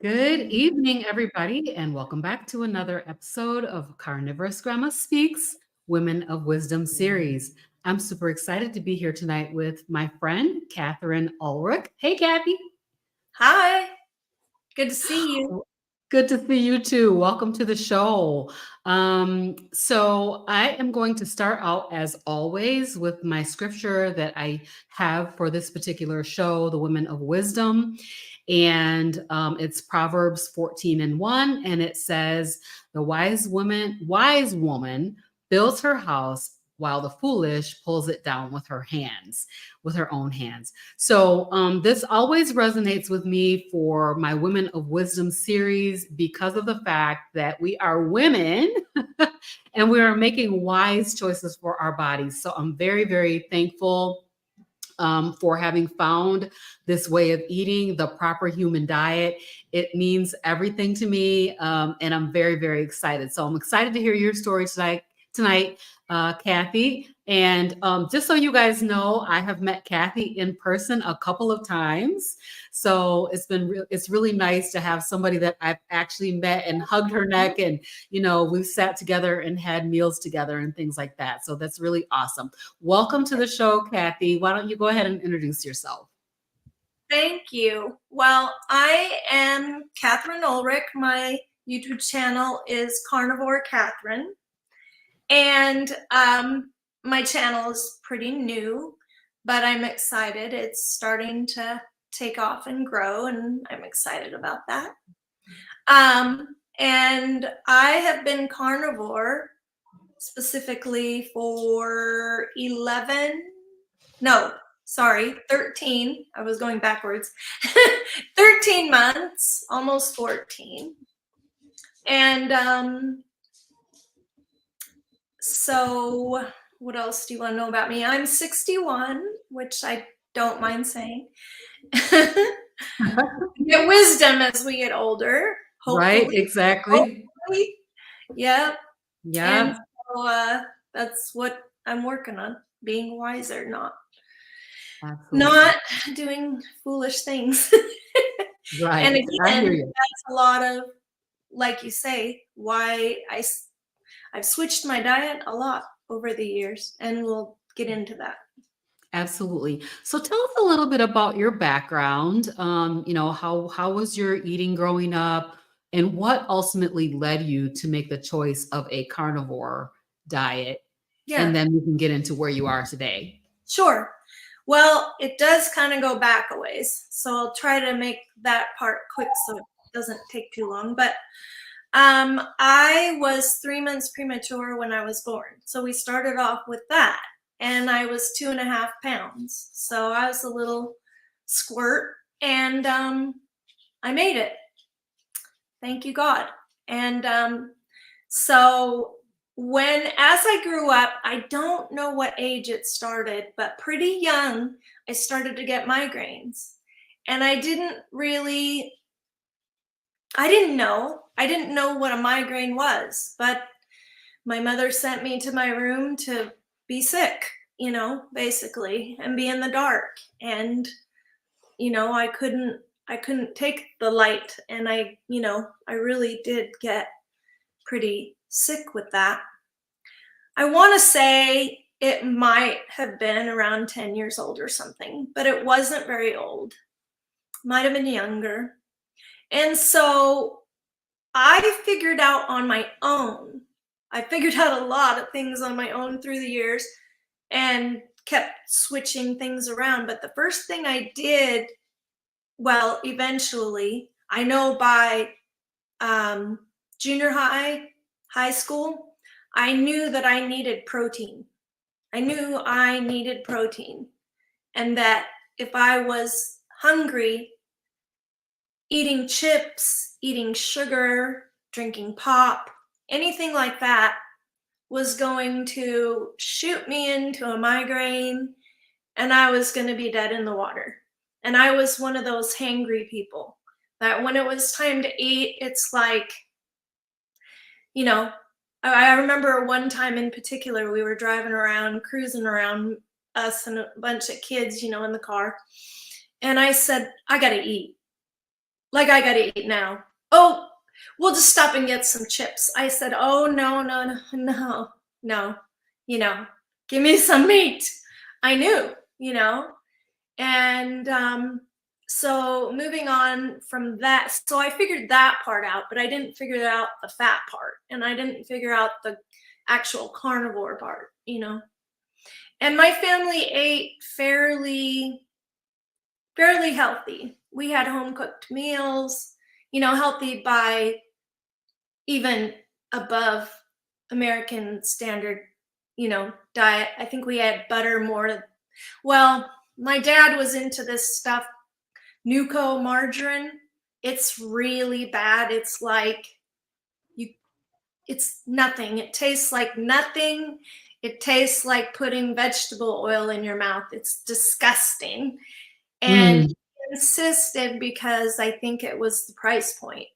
Good evening, everybody, and welcome back to another episode of Carnivore Grandma Speaks Women of Wisdom series. I'm super excited to be here tonight with my friend, Catherine Ulrich. Hey, Kathy. Hi, good to see you. Good to see you too. Welcome to the show. So I am going to start out as always with my scripture that I have for this particular show, the Women of Wisdom. And it's Proverbs 14:1. And it says, the wise woman builds her house while the foolish pulls it down with her own hands. So this always resonates with me for my Women of Wisdom series because of the fact that we are women and we are making wise choices for our bodies. So I'm very, very thankful for having found this way of eating, the proper human diet. It means everything to me, and I'm very, very excited. So I'm excited to hear your story tonight, Kathy. And just so you guys know, I have met Kathy in person a couple of times. So it's really nice to have somebody that I've actually met and hugged her neck, and we've sat together and had meals together and things like that. So that's really awesome. Welcome to the show, Kathy. Why don't you go ahead and introduce yourself? Thank you. Well, I am Catherine Ulrich. My YouTube channel is Carnivore Catherine. And my channel is pretty new, but I'm excited. It's starting to take off and grow, and I'm excited about that. And I have been carnivore specifically for 13. I was going backwards. 13 months, almost 14. And so what else do you want to know about me? I'm 61, which I don't mind saying. Get wisdom as we get older, hopefully. Right, exactly. Hopefully. Yep. Yeah. And so that's what I'm working on, being wiser, not doing foolish things. Right. And I hear again, you. that's a lot of, like you say, why I've switched my diet a lot over the years, and we'll get into that. Absolutely. So tell us a little bit about your background. How was your eating growing up, and what ultimately led you to make the choice of a carnivore diet? And Yeah, then we can get into where you are today. sure. Well, it does kind of go back a ways, so I'll try to make that part quick so it doesn't take too long. But I was 3 months premature when I was born, so we started off with that, and I was 2.5 pounds, so I was a little squirt, and I made it. Thank you, God. And so as I grew up, I don't know what age it started, but pretty young, I started to get migraines. And I didn't know what a migraine was, but my mother sent me to my room to be sick, basically, and be in the dark. And, I couldn't take the light, and I really did get pretty sick with that. I want to say it might have been around 10 years old or something, but it wasn't very old. Might have been younger. And so I figured out on my own. I figured out a lot of things on my own through the years and kept switching things around. But the first thing I did, well, eventually, I know by junior high school, I knew that I needed protein. I knew I needed protein, and that if I was hungry, eating chips, eating sugar, drinking pop, anything like that was going to shoot me into a migraine, and I was going to be dead in the water. And I was one of those hangry people that when it was time to eat, it's like, I remember one time in particular, we were driving around, cruising around, us and a bunch of kids, in the car. And I said, I got to eat. like, I gotta eat now. Oh, we'll just stop and get some chips. I said, oh, no, no, no, no, no, give me some meat. I knew, and so moving on from that, so I figured that part out, but I didn't figure out the fat part, and I didn't figure out the actual carnivore part, And my family ate fairly healthy. We had home cooked meals, healthy by even above American standard, diet. I think we had butter more. Well, my dad was into this stuff, Nuco margarine. It's really bad. It's like it's nothing. It tastes like nothing. It tastes like putting vegetable oil in your mouth. It's disgusting. And he insisted because I think it was the price point,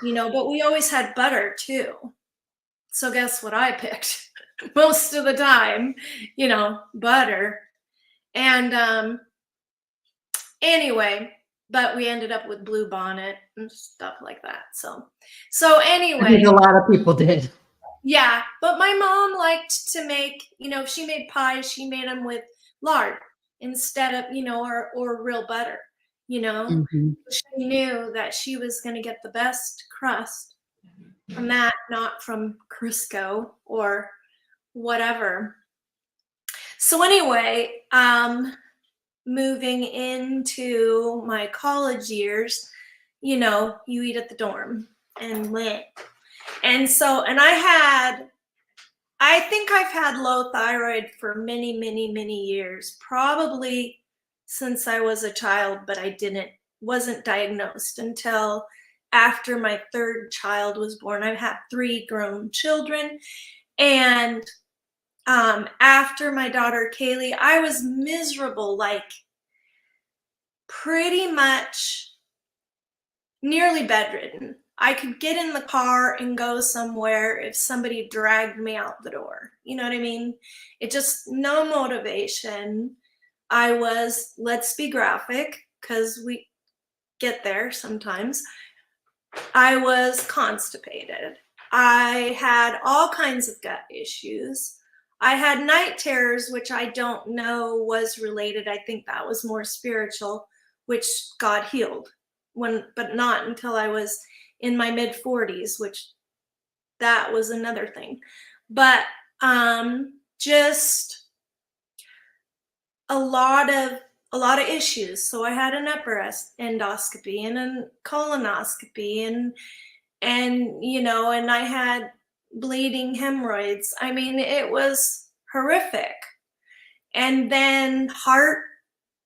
but we always had butter too. So guess what I picked? Most of the time, butter. And anyway, but we ended up with Blue Bonnet and stuff like that. So anyway, I think a lot of people did. Yeah, but my mom liked to make, if she made pies, she made them with lard instead of, or real butter, She knew that she was going to get the best crust from that, not from Crisco or whatever. So anyway, moving into my college years, you eat at the dorm and lit. And so, I think I've had low thyroid for many, many, many years, probably since I was a child, but I wasn't diagnosed until after my third child was born. I've had 3 grown children. And after my daughter, Kaylee, I was miserable, like pretty much nearly bedridden. I could get in the car and go somewhere if somebody dragged me out the door. You know what I mean? It just, no motivation. I was, let's be graphic, because we get there sometimes. I was constipated. I had all kinds of gut issues. I had night terrors, which I don't know was related. I think that was more spiritual, which God healed, but not until I was in my mid 40s, which that was another thing. But just a lot of issues. So I had an upper endoscopy and a colonoscopy and and I had bleeding hemorrhoids. I mean, it was horrific. And then heart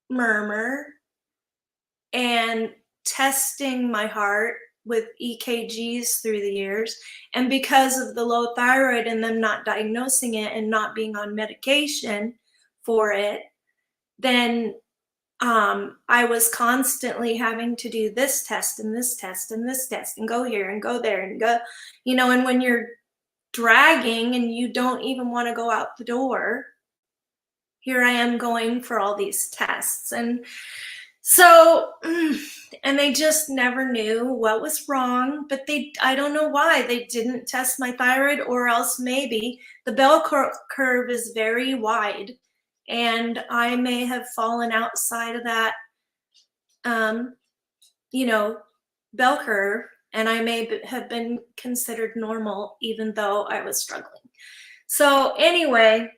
murmur and testing my heart with EKGs through the years. And because of the low thyroid and them not diagnosing it and not being on medication for it, then I was constantly having to do this test and this test and this test and go here and go there and go, and when you're dragging and you don't even want to go out the door, here I am going for all these tests. And so, and they just never knew what was wrong, but I don't know why they didn't test my thyroid, or else maybe the bell curve is very wide and I may have fallen outside of that, bell curve, and I may have been considered normal even though I was struggling. So anyway,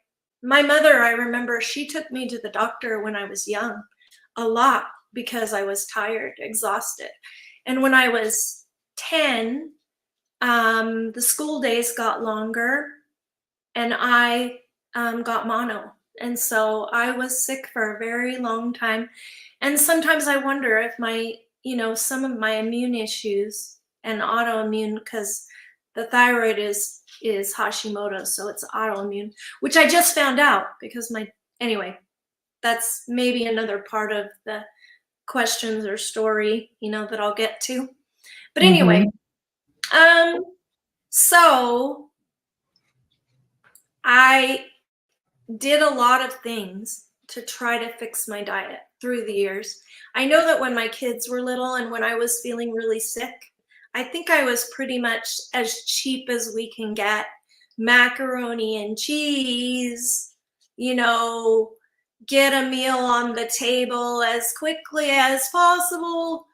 my mother, I remember she took me to the doctor when I was young a lot because I was tired, exhausted. And when I was 10, the school days got longer and I got mono. And so I was sick for a very long time. And sometimes I wonder if some of my immune issues and autoimmune, because the thyroid is Hashimoto's, so it's autoimmune, which I just found out because anyway, that's maybe another part of the questions or story, that I'll get to. But anyway, so I did a lot of things to try to fix my diet. through the years. I know that when my kids were little and when I was feeling really sick, I think I was pretty much as cheap as we can get. Macaroni and cheese, you know, get a meal on the table as quickly as possible.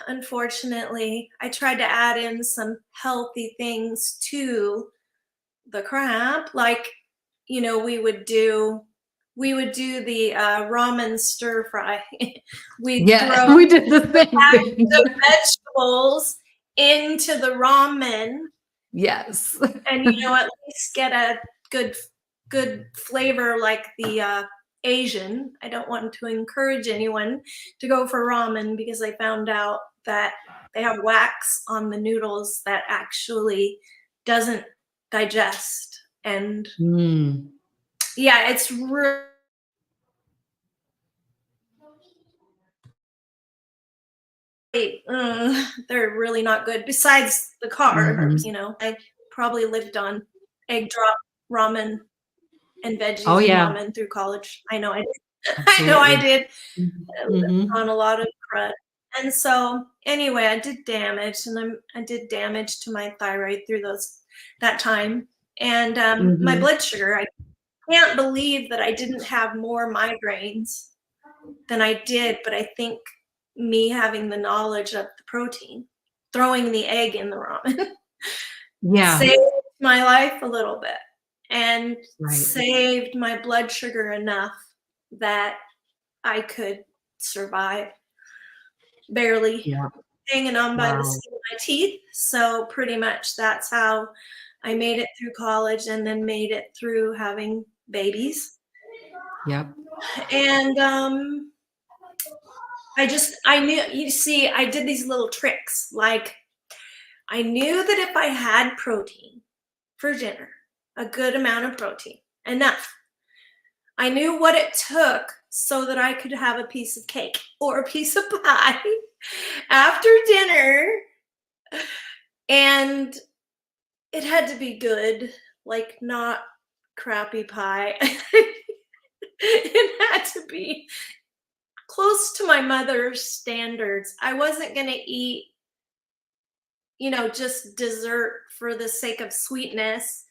Unfortunately, I tried to add in some healthy things to the crap. Like, you know, we would do the ramen stir fry. We'd Yeah, throw we did the same thing. the vegetables into the ramen, Yes. and you know, at least get a good flavor like the Asian. I don't want to encourage anyone to go for ramen because I found out that they have wax on the noodles that actually doesn't digest. And yeah, it's really they're really not good. Besides the carbs, you know, I probably lived on egg drop ramen and veggies Oh, and yeah. ramen through college. I know I did. Absolutely. I know I did. Mm-hmm. On a lot of crud. And so anyway, I did damage, and I did damage to my thyroid through that time. And my blood sugar, I can't believe that I didn't have more migraines than I did, but I think me having the knowledge of the protein, throwing the egg in the ramen, Yeah. saved my life a little bit and Right. saved my blood sugar enough that I could survive, barely hanging on by the skin of my teeth. So pretty much that's how I made it through college, and then made it through having babies. Yep. And I knew, you see, I did these little tricks. Like, I knew that if I had protein for dinner, a good amount of protein, enough, I knew what it took so that I could have a piece of cake or a piece of pie after dinner. And it had to be good, like not crappy pie. It had to be close to my mother's standards. I wasn't going to eat, you know, just dessert for the sake of sweetness.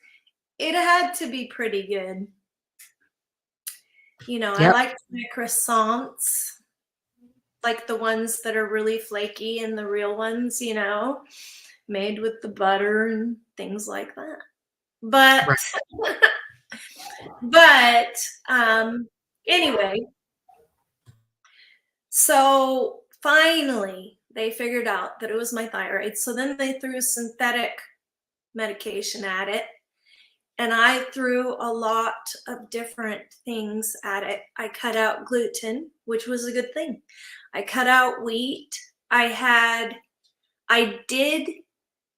It had to be pretty good. You know, I liked my croissants, like the ones that are really flaky and the real ones, you know, made with the butter and things like that. But anyway, so finally they figured out that it was my thyroid. So then they threw synthetic medication at it, and I threw a lot of different things at it. I cut out gluten, which was a good thing. I cut out wheat. I did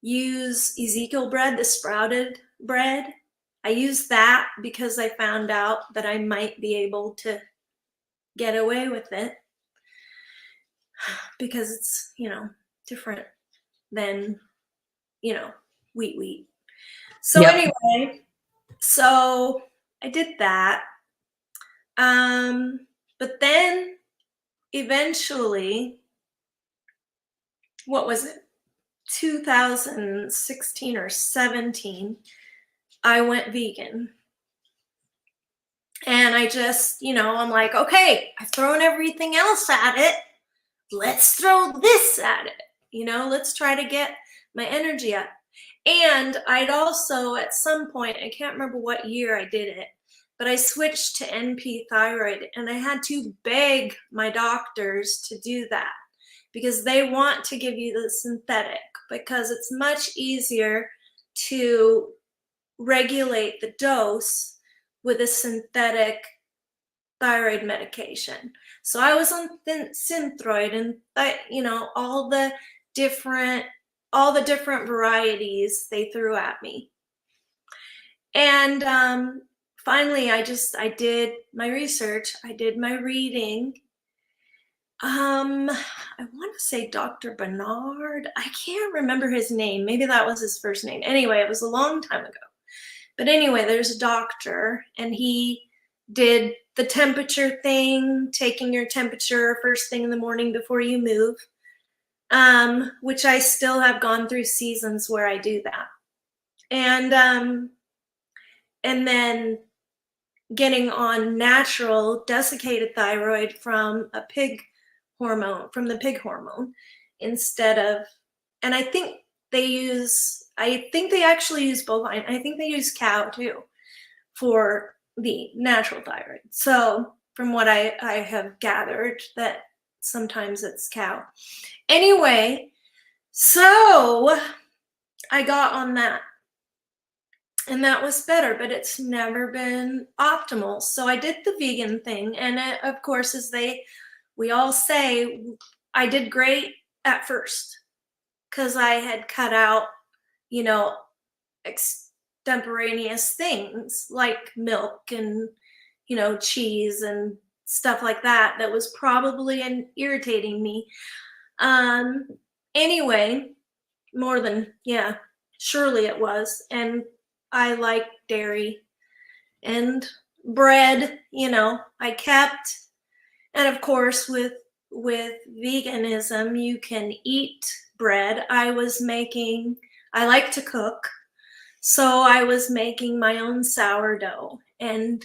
use Ezekiel bread, the sprouted bread. I used that because I found out that I might be able to get away with it because it's, you know, different than, you know, wheat. So anyway, so I did that. But then eventually, what was it? 2016 or 17, I went vegan. And I just, you know, I'm like, okay, I've thrown everything else at it. Let's throw this at it. You know, let's try to get my energy up. And I'd also, at some point, I can't remember what year I did it, but I switched to NP thyroid, and I had to beg my doctors to do that because they want to give you the synthetic, because it's much easier to regulate the dose with a synthetic thyroid medication. So I was on Synthroid, and you know, all the different varieties they threw at me. And finally, I did my research. I did my reading. I want to say Dr. Bernard. I can't remember his name. Maybe that was his first name. Anyway, it was a long time ago. But anyway, there's a doctor, and he did the temperature thing, taking your temperature first thing in the morning before you move, which I still have gone through seasons where I do that. And then getting on natural desiccated thyroid from the pig hormone instead of, and I think they actually use bovine. I think they use cow too for the natural thyroid. So from what I have gathered, that sometimes it's cow. Anyway, so I got on that. And that was better, but it's never been optimal. So I did the vegan thing. And it, of course, as we all say, I did great at first because I had cut out, extemporaneous things like milk and, cheese and stuff like that was probably irritating me. Anyway, more than, surely it was. And I like dairy and bread, I kept. And of course, with veganism, you can eat bread. I like to cook. So I was making my own sourdough and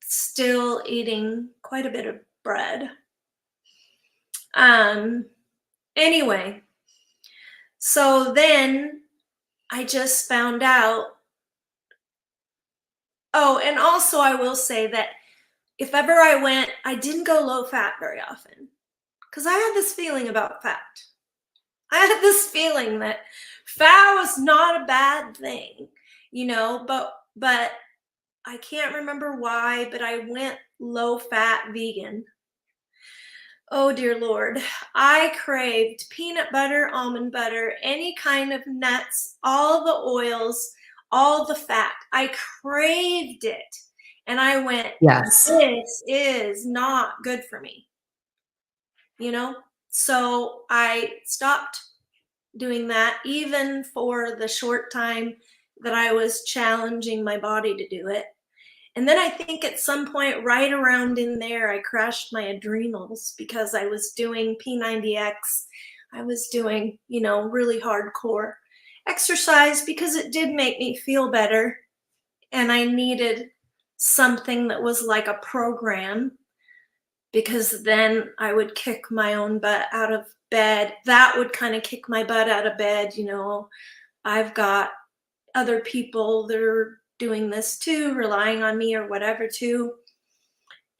still eating quite a bit of bread. Anyway, so then I just found out. Oh, and also I will say that if ever I went, I didn't go low fat very often because I had this feeling about fat. I had this feeling that fat was not a bad thing, but I can't remember why, but I went low fat vegan. Oh, dear Lord. I craved peanut butter, almond butter, any kind of nuts, all the oils, all the fat. I craved it. And I went, Yes. this is not good for me. So I stopped doing that, even for the short time that I was challenging my body to do it. And then I think at some point right around in there, I crashed my adrenals because I was doing P90X. I was doing, really hardcore exercise because it did make me feel better. And I needed something that was like a program because then I would kick my own butt out of bed. That would kind of kick my butt out of bed. I've got other people that are doing this too, relying on me or whatever too.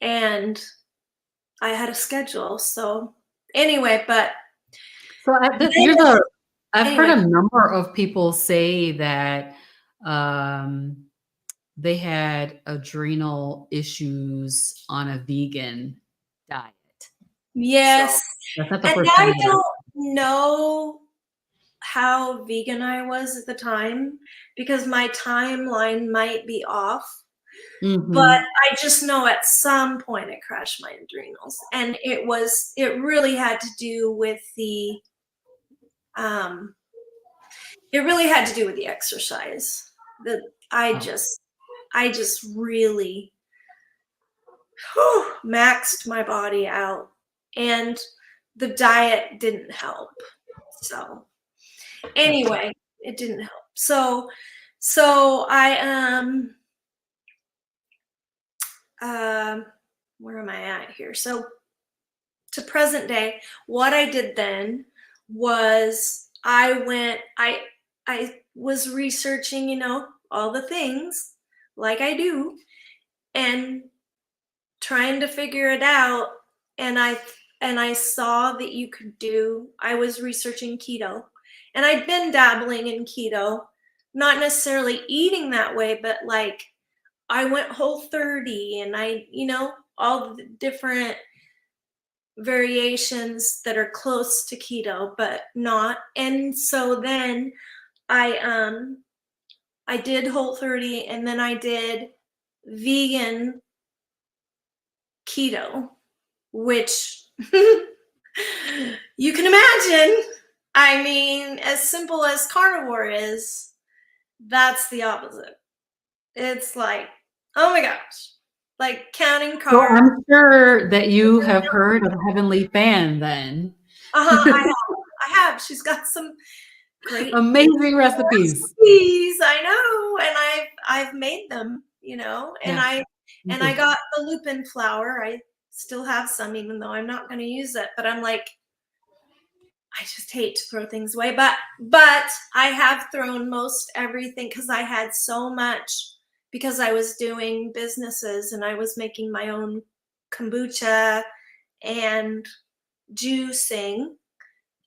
And I had a schedule. So anyway, I've heard a number of people say that they had adrenal issues on a vegan diet. Yes. So that's not the And first I time. don't know how vegan I was at the time because my timeline might be off. Mm-hmm. But I just know at some point it crashed my adrenals. And it really had to do with the exercise. That I just really maxed my body out, and the diet didn't help. So anyway, it didn't help. So I where am I at here? So to present day, what I did then was I was researching, all the things like I do and trying to figure it out. And I saw that I was researching keto, and I'd been dabbling in keto, not necessarily eating that way, but like I went Whole30 and all the different variations that are close to keto, but not. And so then I did Whole30 and then I did vegan keto, which you can imagine. I mean, as simple as carnivore is, that's the opposite. It's like Oh my gosh. Like counting So carbs. I'm sure that you have heard of Heavenly Fan then. I have. I have. She's got some great Amazing recipes. recipes. I know. And I've made them, and Yeah. I got the lupin flour. I still have some, even though I'm not going to use it. But I'm like, I just hate to throw things away. But I have thrown most everything because I had so much, because I was doing businesses and I was making my own kombucha and juicing.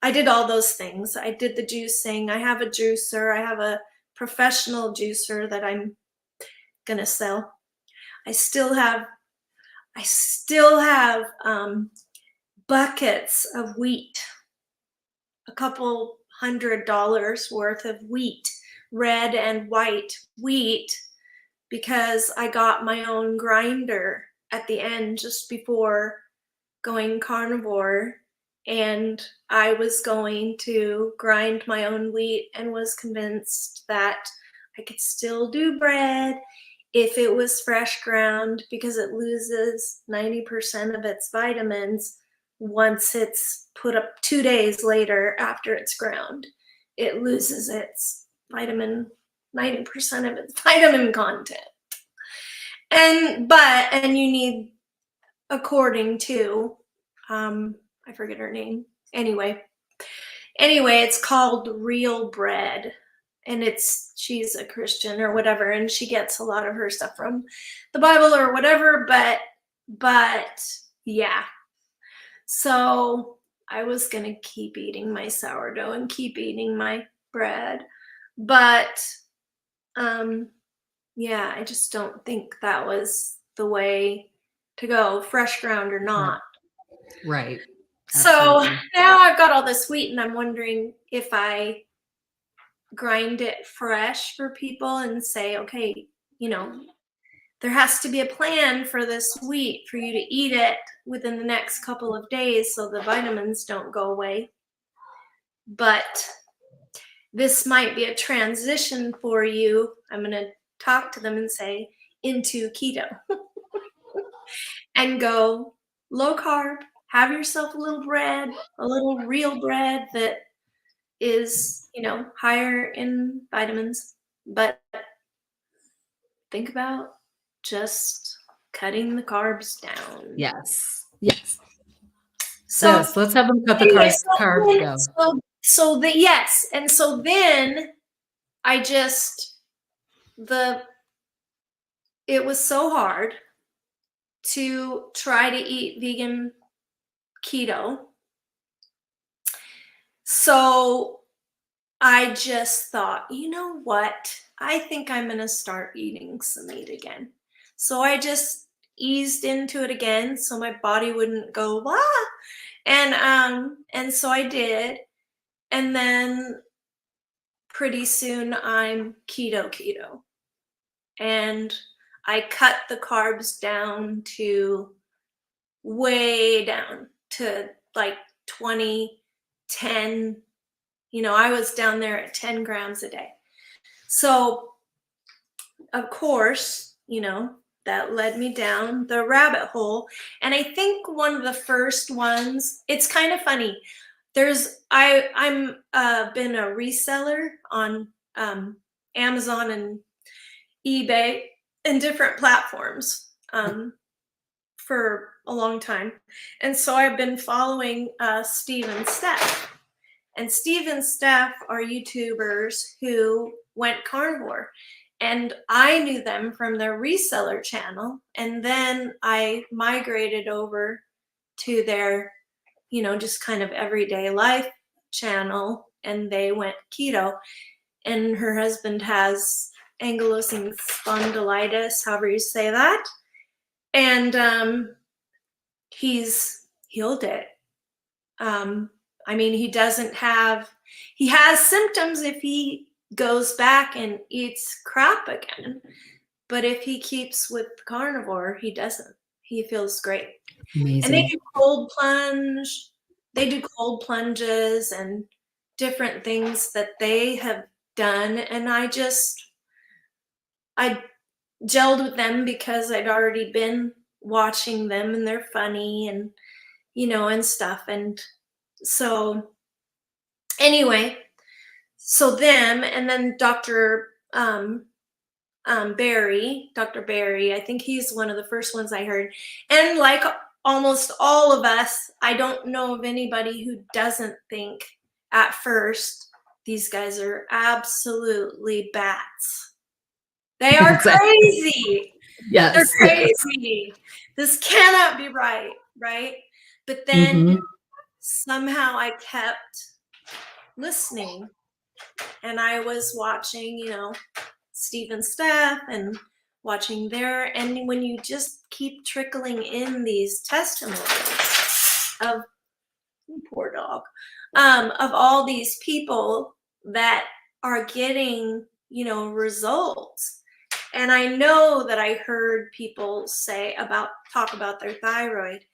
I did all those things. I did the juicing. I have a juicer. I have a professional juicer that I'm gonna sell. I still have buckets of wheat, a couple $100 worth of wheat, red and white wheat, because I got my own grinder at the end just before going carnivore, and I was going to grind my own wheat and was convinced that I could still do bread if it was fresh ground, because it loses 90% of its vitamins once it's put up 2 days later after it's ground. It loses its 90% of its vitamin content. And you need, according to, I forget her name. Anyway, it's called Real Bread, and she's a Christian or whatever, and she gets a lot of her stuff from the Bible or whatever. But yeah. So I was gonna keep eating my sourdough and keep eating my bread, but yeah, I just don't think that was the way to go, fresh ground or not. Right. So Absolutely. now I've got all this wheat, and I'm wondering if I grind it fresh for people and say, okay, there has to be a plan for this wheat for you to eat it within the next couple of days so the vitamins don't go away. But this might be a transition for you. I'm going to talk to them and say, into keto and go low carb, have yourself a little bread, a little real bread that is, higher in vitamins, but think about just cutting the carbs down. Yes. Yes. So Yes. Let's have them cut the anyway, carbs down. yes. And so then I just, it was so hard to try to eat vegan keto. So I just thought, you know what? I think I'm going to start eating some meat again. So I just eased into it again so my body wouldn't go, wah. And so I did. And then pretty soon I'm keto. And I cut the carbs down to way down to like 20, 10. I was down there at 10 grams a day. So, of course, that led me down the rabbit hole. And I think one of the first ones, it's kind of funny. I'm been a reseller on Amazon and eBay and different platforms for a long time. And so I've been following Steve and Steph. And Steve and Steph are YouTubers who went carnivore. And I knew them from their reseller channel. And then I migrated over to their, just kind of everyday life channel. And they went keto. And her husband has ankylosing spondylitis, however you say that. And he's healed it. He has symptoms if he goes back and eats crap again. But if he keeps with carnivore, he doesn't. He feels great. Amazing. And they do cold plunge. They do cold plunges and different things that they have done. And I gelled with them because I'd already been watching them and they're funny and, and stuff. And so anyway, so them and then Dr. Barry, I think he's one of the first ones I heard. And like almost all of us, I don't know of anybody who doesn't think at first these guys are absolutely bats. They are crazy. Yes. They're crazy. This cannot be right, right? But then somehow I kept listening and I was watching, Steve and Steph and watching and when you just keep trickling in these testimonies of poor dog, of all these people that are getting, results. And I know that I heard people talk about their thyroid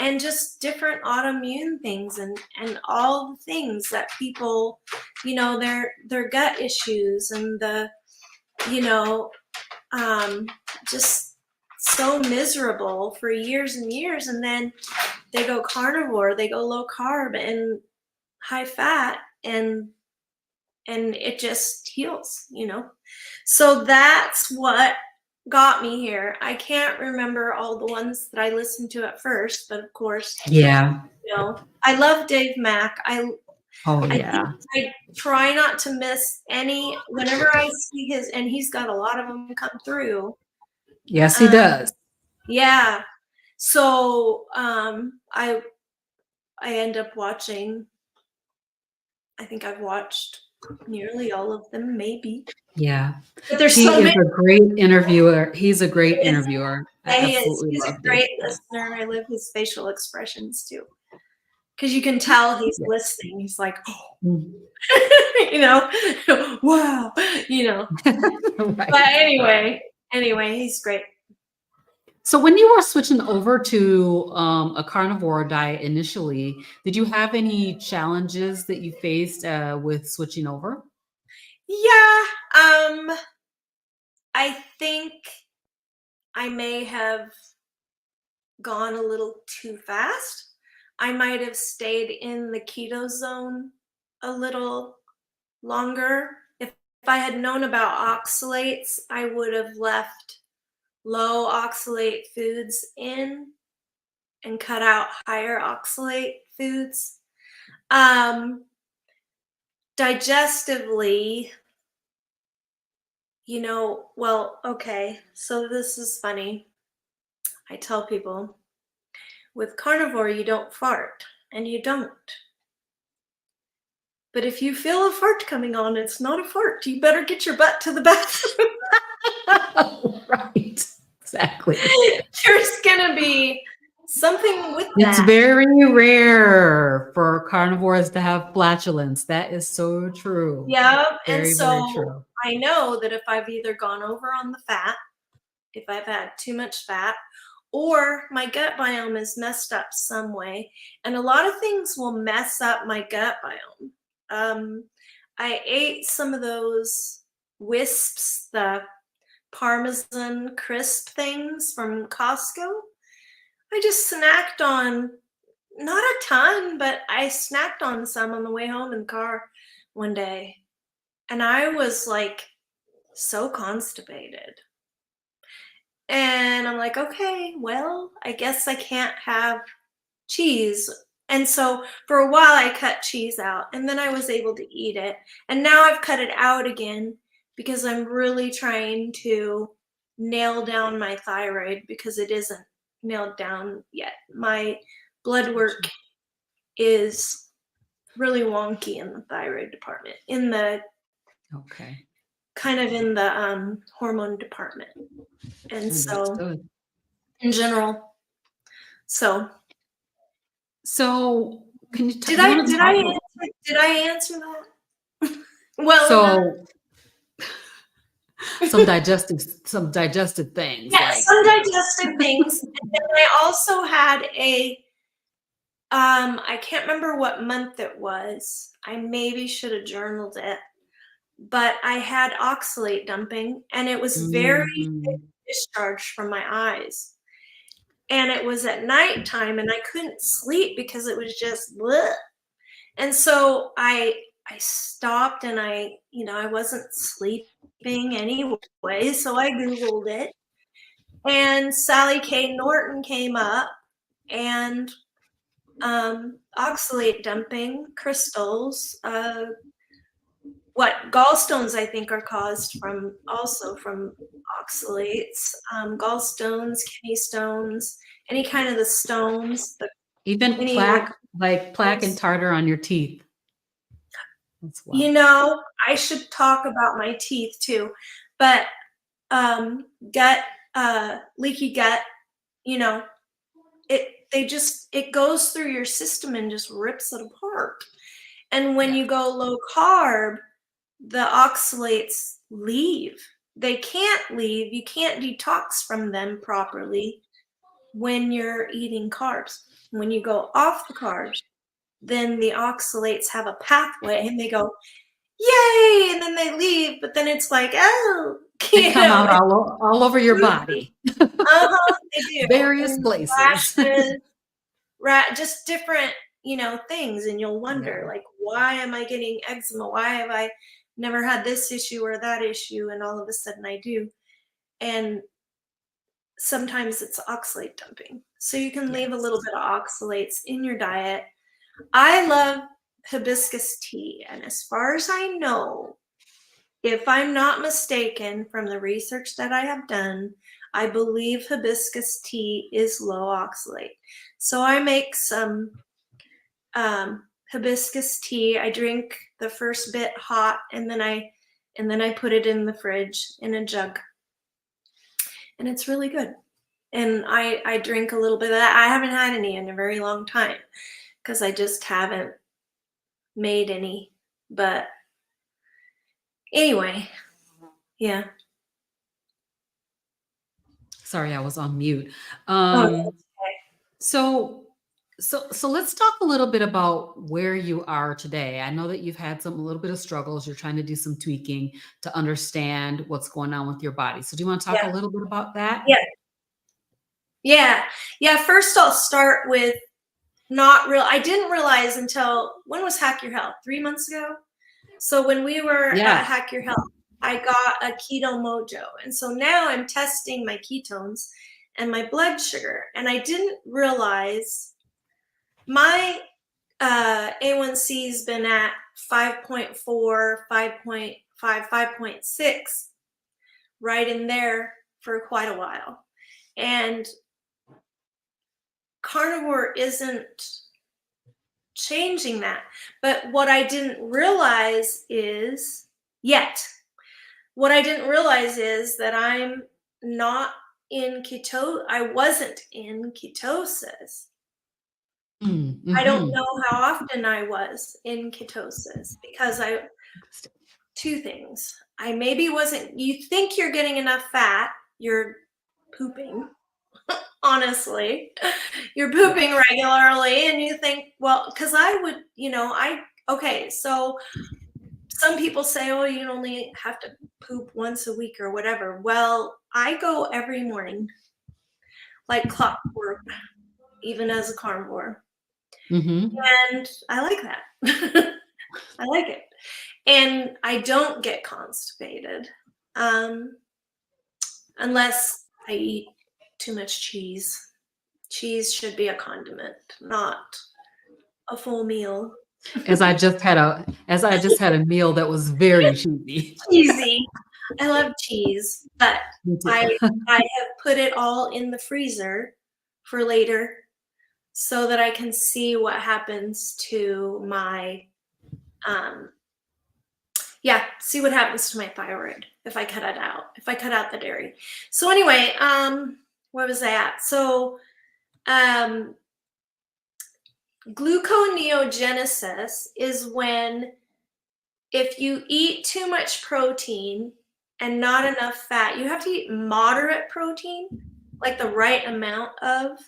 and just different autoimmune things and all the things that people, their gut issues and the, just so miserable for years and years. And then they go carnivore, they go low carb and high fat and it just heals, So that's what got me here. I can't remember all the ones that I listened to at first, but of course, yeah, I love Dave Mack. I try not to miss any whenever I see his, and he's got a lot of them come through. Yes, he does. Yeah. So I end up watching, I think I've watched nearly all of them, maybe. Yeah. But there's he so is many. a great interviewer. He's a great interviewer. He is. He's a great listener. I love his facial expressions too. Because you can tell he's listening. He's like, oh, wow, Right. But anyway, he's great. So when you were switching over to a carnivore diet initially, did you have any challenges that you faced with switching over? Yeah, I think I may have gone a little too fast. I might have stayed in the keto zone a little longer. If I had known about oxalates, I would have left low oxalate foods in and cut out higher oxalate foods. Digestively, okay, so this is funny. I tell people with carnivore, you don't fart, and you don't. But if you feel a fart coming on, it's not a fart. You better get your butt to the bathroom. Right, exactly. There's gonna be something with that. It's very rare for carnivores to have flatulence. That is so true. Yeah, very, and so very true. I know that if I've either gone over on the fat, if I've had too much fat, or my gut biome is messed up some way, and a lot of things will mess up my gut biome. I ate some of those wisps, the Parmesan crisp things from Costco. I just snacked on, not a ton, but I snacked on some on the way home in the car one day. And I was like so constipated. And I'm like, okay, well, I guess I can't have cheese. And so for a while I cut cheese out and then I was able to eat it. And now I've cut it out again because I'm really trying to nail down my thyroid because it isn't nailed down yet. My blood work is really wonky in the thyroid department, in the kind of in the hormone department. And so in general, so can you did I answer that? Well, so some digestive things. Yeah, some digestive things. And then I also had I can't remember what month it was. I maybe should have journaled it. but I had oxalate dumping, and it was very thick Mhm. discharge from my eyes. And it was at nighttime, and I couldn't sleep because it was just bleh. And so I stopped, and I wasn't sleeping anyway, so I Googled it. And Sally K. Norton came up, and oxalate dumping crystals, what gallstones I think are caused from also from oxalates, gallstones, kidney stones, any kind of the stones, Even any like plaque, like plaque and tartar on your teeth as you well. know, I should talk about my teeth too, but gut, leaky gut, you know, it goes through your system and just rips it apart. And when Yeah. you go low carb, the oxalates leave. They can't leave. You can't detox from them properly when you're eating carbs. When you go off the carbs, then the oxalates have a pathway and they go, yay, and then they leave, but then it's like, oh, They come out it's all over your poopy. body. They do. Various And places. rashes, just different, things. And you'll wonder, Yeah. like, why am I getting eczema? Why have I never had this issue or that issue? And all of a sudden I do. And sometimes it's oxalate dumping. So you can leave a little Yes. bit of oxalates in your diet. I love hibiscus tea. And as far as I know, if I'm not mistaken from the research that I have done, I believe hibiscus tea is low oxalate. So I make some hibiscus tea. I drink the first bit hot, and then I put it in the fridge in a jug, and it's really good. And I drink a little bit of that. I haven't had any in a very long time because I just haven't made any. But anyway, yeah. Sorry, I was on mute. Oh, Um, that's okay. so so let's talk a little bit about where you are today. I know that you've had a little bit of struggles. You're trying to do some tweaking to understand what's going on with your body. So do you want to talk a Yeah, little bit about that? yeah, yeah, yeah. First, I'll start with not real. I didn't realize until when was Hack Your Health? 3 months ago. So when we were at Yeah. Hack Your Health, I got a keto mojo. And so now I'm testing my ketones and my blood sugar. And I didn't realize my A1C's been at 5.4, 5.5, 5.6, right in there for quite a while. And carnivore isn't changing that. But what I didn't realize is what I didn't realize is that I'm not I wasn't in ketosis. I don't Mm-hmm. know how often I was in ketosis because two things. I maybe wasn't, you think you're getting enough fat, you're pooping, honestly. You're Yeah. pooping regularly, and you think, well, because I would, okay, so some people say, oh, you only have to poop once a week or whatever. Well, I go every morning like clockwork, even as a carnivore. Mm-hmm. And I like that. I like it. And I don't get constipated unless I eat too much cheese. Cheese should be a condiment, not a full meal. As I just had a meal that was very cheesy. Cheesy. I love cheese, but Me I too. I have put it all in the freezer for later so that I can see what happens to my see what happens to my thyroid if I cut it out, if I cut out the dairy. So anyway, where was I at? So gluconeogenesis is when if you eat too much protein and not enough fat, you have to eat moderate protein, like the right amount of.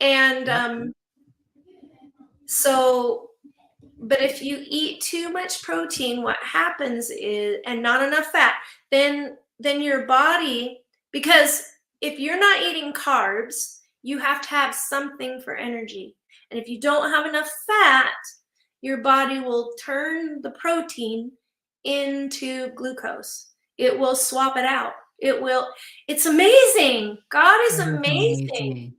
And Yep. so But if you eat too much protein, what happens is, and not enough fat, then your body, because if you're not eating carbs, you have to have something for energy. And if you don't have enough fat, your body will turn the protein into glucose. It will swap it out. It's amazing. God is That is amazing. amazing.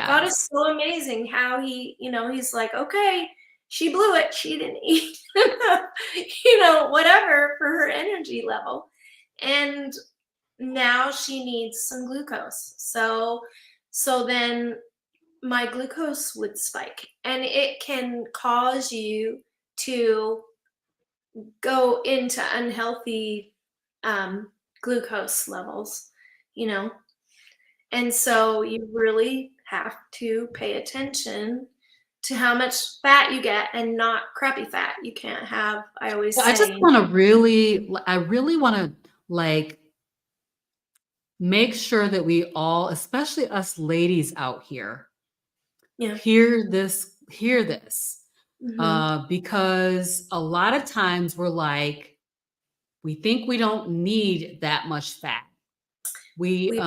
God is Yes. so amazing how he, he's like, okay, she blew it. She didn't eat, whatever for her energy level. And now she needs some glucose. So then my glucose would spike, and it can cause you to go into unhealthy glucose levels, you know. And so you really have to pay attention to how much fat you get, and not crappy fat. You can't have, I always Well, I just say, want to I really want to like make sure that we all, especially us ladies out here, yeah. hear this. Hmm. Because a lot of times we're like, we think we don't need that much fat. We've been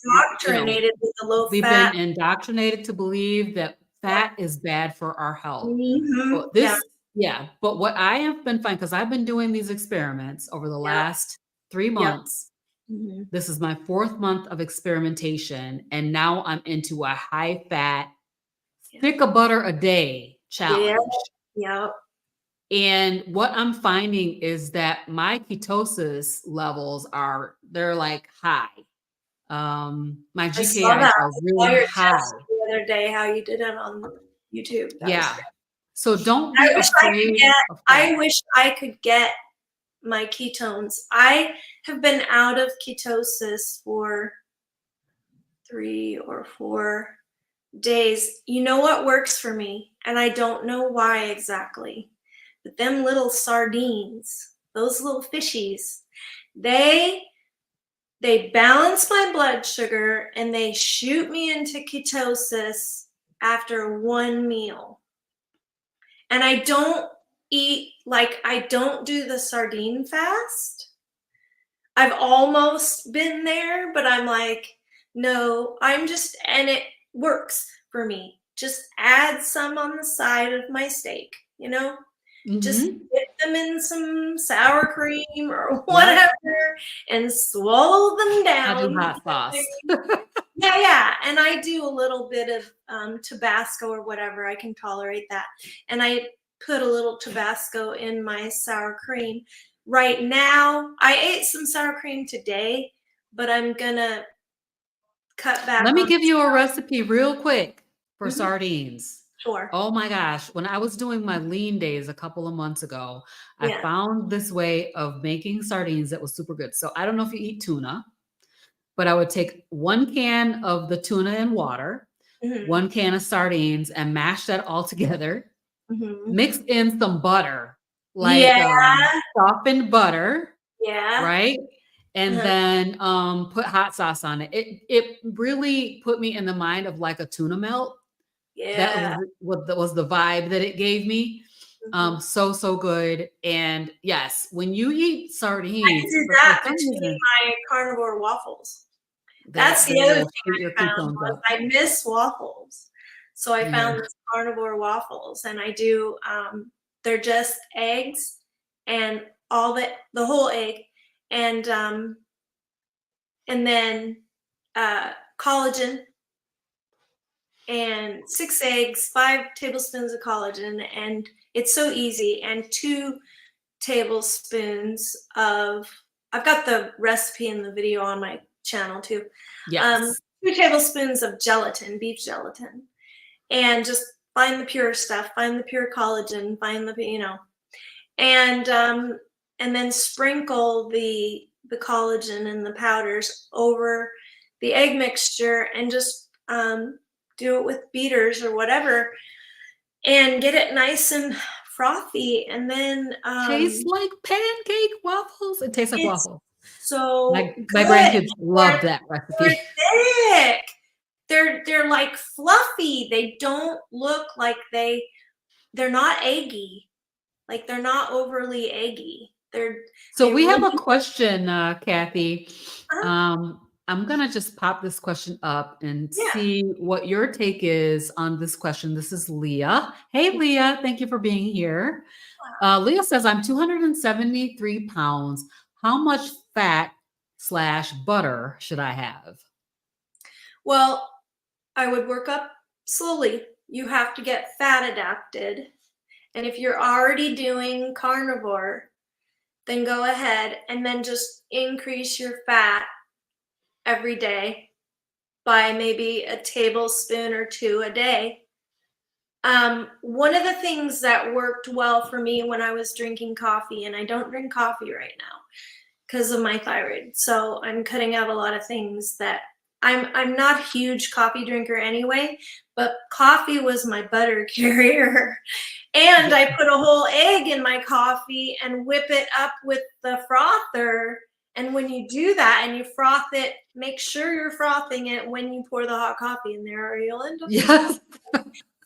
indoctrinated with the low We've been fat. indoctrinated to believe that Yep. fat is bad for our health. Hmm. Well, Yeah. yeah, but what I have been finding, because I've been doing these experiments over the Yep. last 3 Yep. months. Hmm. This is my 4th month of experimentation, and now I'm into a high fat, Yeah. stick of butter a day Yeah. challenge. Yep. And what I'm finding is that my ketosis levels they're like high. My I saw GKIs that. are I saw really your high. test the other day, how you did it on YouTube. That was Yeah. great. So don't be afraid of I fat. wish I could get my ketones. I have been out of ketosis for 3 or 4 days. You know what works for me? And I don't know why exactly. But them little sardines, those little fishies, they balance my blood sugar, and they shoot me into ketosis after one meal. And I don't I don't do the sardine fast. I've almost been there, but I'm like, no, and it works for me. Just add some on the side of my steak, just Mhm. dip them in some sour cream or Yep. whatever and swallow them I do down. hot sauce. Yeah, yeah. And I do a little bit of Tabasco or whatever. I can tolerate that. And I put a little Tabasco in my sour cream. Right now, I ate some sour cream today, but I'm going to cut back Let me on give you a recipe real quick for Mhm. sardines. Sure. Oh my gosh. When I was doing my lean days a couple of months ago, I Yeah. found this way of making sardines that was super good. So I don't know if you eat tuna, but I would take 1 can of the tuna in water, Hmm. 1 can of sardines, and mash that all together. Hmm. Mix in some butter, like Yeah. softened butter, Yeah. right? And Uh-huh. then put hot sauce on it. It really put me in the mind of like a tuna melt. That Yeah. was the vibe that it gave me. Hmm. So good. And yes, when you eat I can sardines, do for that some between reason, my carnivore waffles. That's the other that'll thing shoot your I found ketones was up. I miss waffles. So I Yeah. found this carnivore waffles, and I do they're just eggs and all the whole egg, and then collagen, and 6 eggs, 5 tablespoons of collagen, and it's so easy, and 2 tablespoons of, I've got the recipe in the video on my channel too. Um, Yes. 2 tablespoons of gelatin, beef gelatin, and just find the pure stuff, find the pure collagen, find the, and then sprinkle the collagen and the powders over the egg mixture, and just do it with beaters or whatever, and get it nice and frothy, and then Tastes like pancake waffles. It tastes like it's waffles. so My good. grandkids They're, love that they're recipe. thick. They're like fluffy. They don't look like they're not eggy. Like they're not overly eggy. So They we have really a question, Kathy. uh, I'm gonna just pop this question up and yeah. see what your take is on this question. This is Leah. Hey, Leah, thank you for being here. Leah says, I'm 273 pounds. How much fat slash butter should I have? Well, I would work up slowly. You have to get fat adapted. And if you're already doing carnivore, then go ahead and then just increase your fat every day by maybe a tablespoon or two a day. One of the things that worked well for me when I was drinking coffee, and I don't drink coffee right now because of my thyroid, so I'm cutting out a lot of things that I'm not a huge coffee drinker anyway, but coffee was my butter carrier. And I put a whole egg in my coffee and whip it up with the frother. And when you do that and you froth it, make sure you're frothing it when you pour the hot coffee in there, or you'll end up. Yes.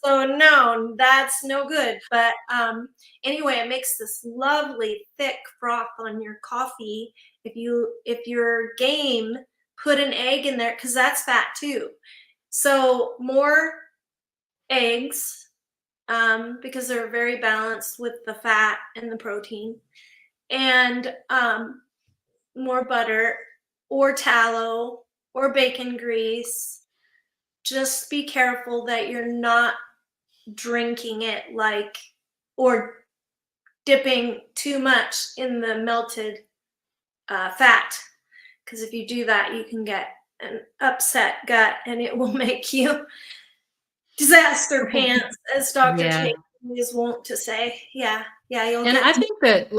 So no, that's no good. But anyway, it makes this lovely thick froth on your coffee. If you're game, put an egg in there because that's fat too. So more eggs, because they're very balanced with the fat and the protein, and more butter or tallow or bacon grease. Just be careful that you're not drinking it or dipping too much in the melted fat, because if you do that, you can get an upset gut and it will make you disaster pants, as Dr. Yeah. Tate is wont to say. Yeah, you'll And get. I think that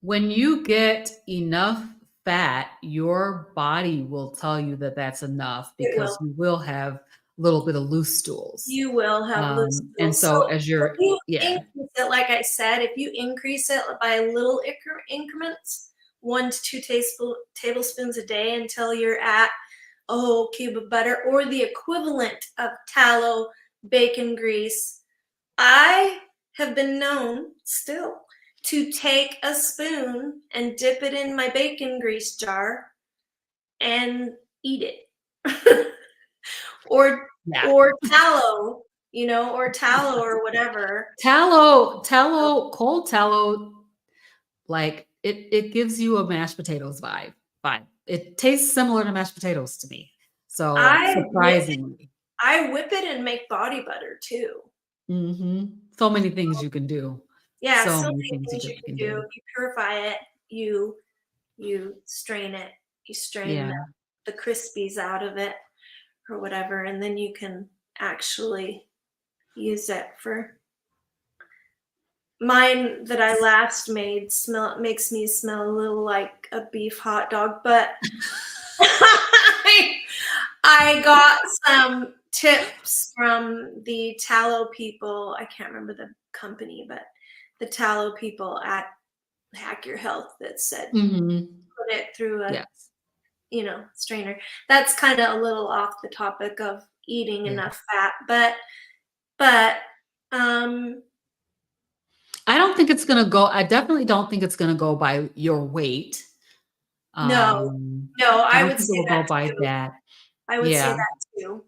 when you get enough fat, your body will tell you that that's enough It will. because you will have a little bit of loose stools. You will have loose And stools. so So as if you're, you yeah, increase it, like I said, if you increase it by little increments, 1 to 2 tablespoons a day until you're at a whole cube of butter or the equivalent of tallow, bacon grease. I have been known still to take a spoon and dip it in my bacon grease jar and eat it. or yeah. or tallow, or tallow or whatever. Cold tallow, like it gives you a mashed potatoes vibe. It tastes similar to mashed potatoes to me. So I whip surprisingly. I whip it and make body butter too. So many things you can do. Yeah, So so many many things you things you can can do. do. If you purify it, you strain it, you strain Yeah. the crispies out of it or whatever, and then you can actually use it for mine that I last made. Makes me smell a little like a beef hot dog, but I got some tips from the tallow people. I can't remember the company, but the tallow people at Hack Your Health that said Mhm. put it through a Yes. strainer. That's kind of a little off the topic of eating Yeah. enough fat, but um I definitely don't think it's gonna go by your weight. no, Um, I I don't would think it say will go that by too. that. I would say Yeah. that too.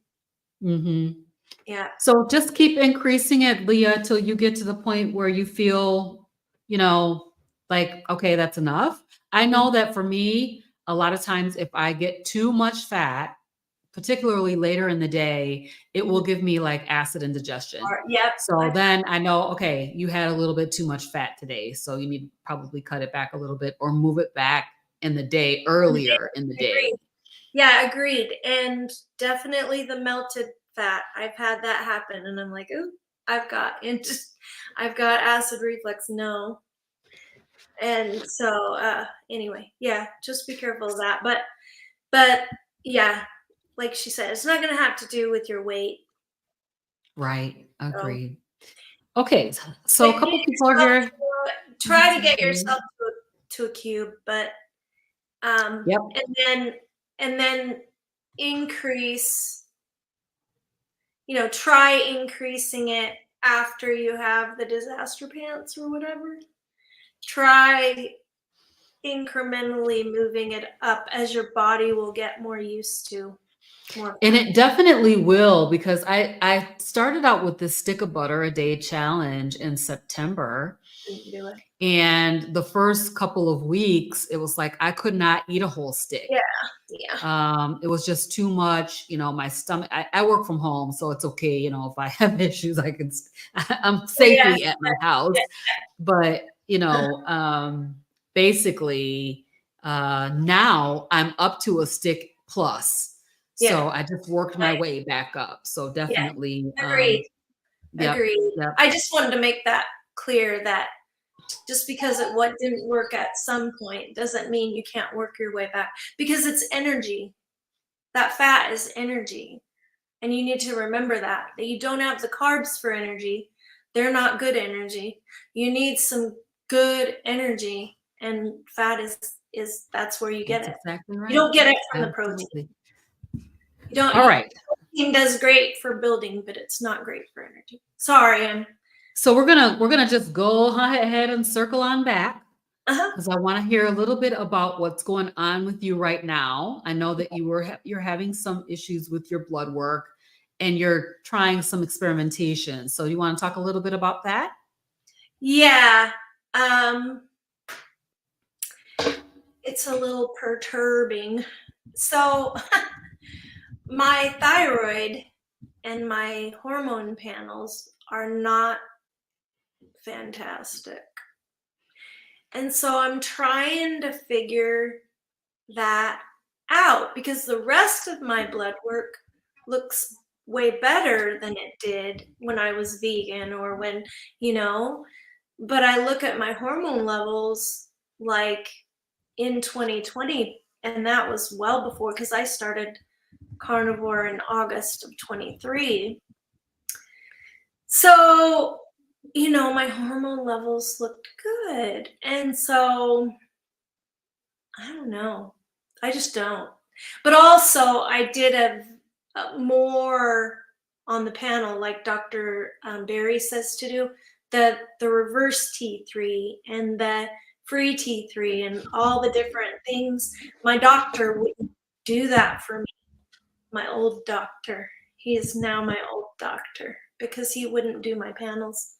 Mhm. Yeah. So just keep increasing it, Leah, till you get to the point where you feel, you know, like, okay, that's enough. I Mhm. know that for me, a lot of times if I get too much fat, particularly later in the day, it will give me like acid indigestion. Yep. So then I know, okay, you had a little bit too much fat today. So you need to probably cut it back a little bit or move it back in the day earlier in the day. Agreed. Yeah, agreed. And definitely the melted fat. I've had that happen and I'm like, "Ooh, I've got acid reflux." No. And so anyway, yeah, just be careful of that. But yeah, like she said, it's not going to have to do with your weight. Right. So Agreed. Okay. So get a couple people are here. try to get yourself to a cube, but Yep. and then increase, try increasing it after you have the disaster pants or whatever, try incrementally moving it up as your body will get more used to more. And it definitely will, because I started out with this stick of butter a day challenge in September. Didn't do it. And the first couple of weeks, it was like I could not eat a whole stick. Yeah. It was just too much, my stomach. I work from home, so it's okay. If I have issues, I'm safely at my house. Yeah. But, basically, now I'm up to a stick plus. Yeah. So I just worked my way back up. So definitely. Agreed. Yep, Agreed. yep. I just wanted to make that clear, that just because what didn't work at some point doesn't mean you can't work your way back, because it's energy. That fat is energy. And you need to remember that you don't have the carbs for energy. They're not good energy. You need some good energy, and fat is that's where you get That's it. exactly right. You don't get it from Absolutely. the protein. You don't. All right. Protein does great for building, but it's not great for energy. Sorry, So we're gonna just go ahead and circle on back, because I want to hear a little bit about what's going on with you right now. I know that you're having some issues with your blood work, and you're trying some experimentation. So do you want to talk a little bit about that? Yeah. It's a little perturbing. So my thyroid and my hormone panels are not fantastic. And so I'm trying to figure that out, because the rest of my blood work looks way better than it did when I was vegan, or when, but I look at my hormone levels like in 2020, and that was well before, because I started carnivore in August of 23. So, my hormone levels looked good. And so, I don't know. I just don't. But also, I did a more on the panel, like Dr. Barry says to do, the reverse T3 and the free T3 and all the different things. My doctor wouldn't do that for me. My old doctor. He is now my old doctor, because he wouldn't do my panels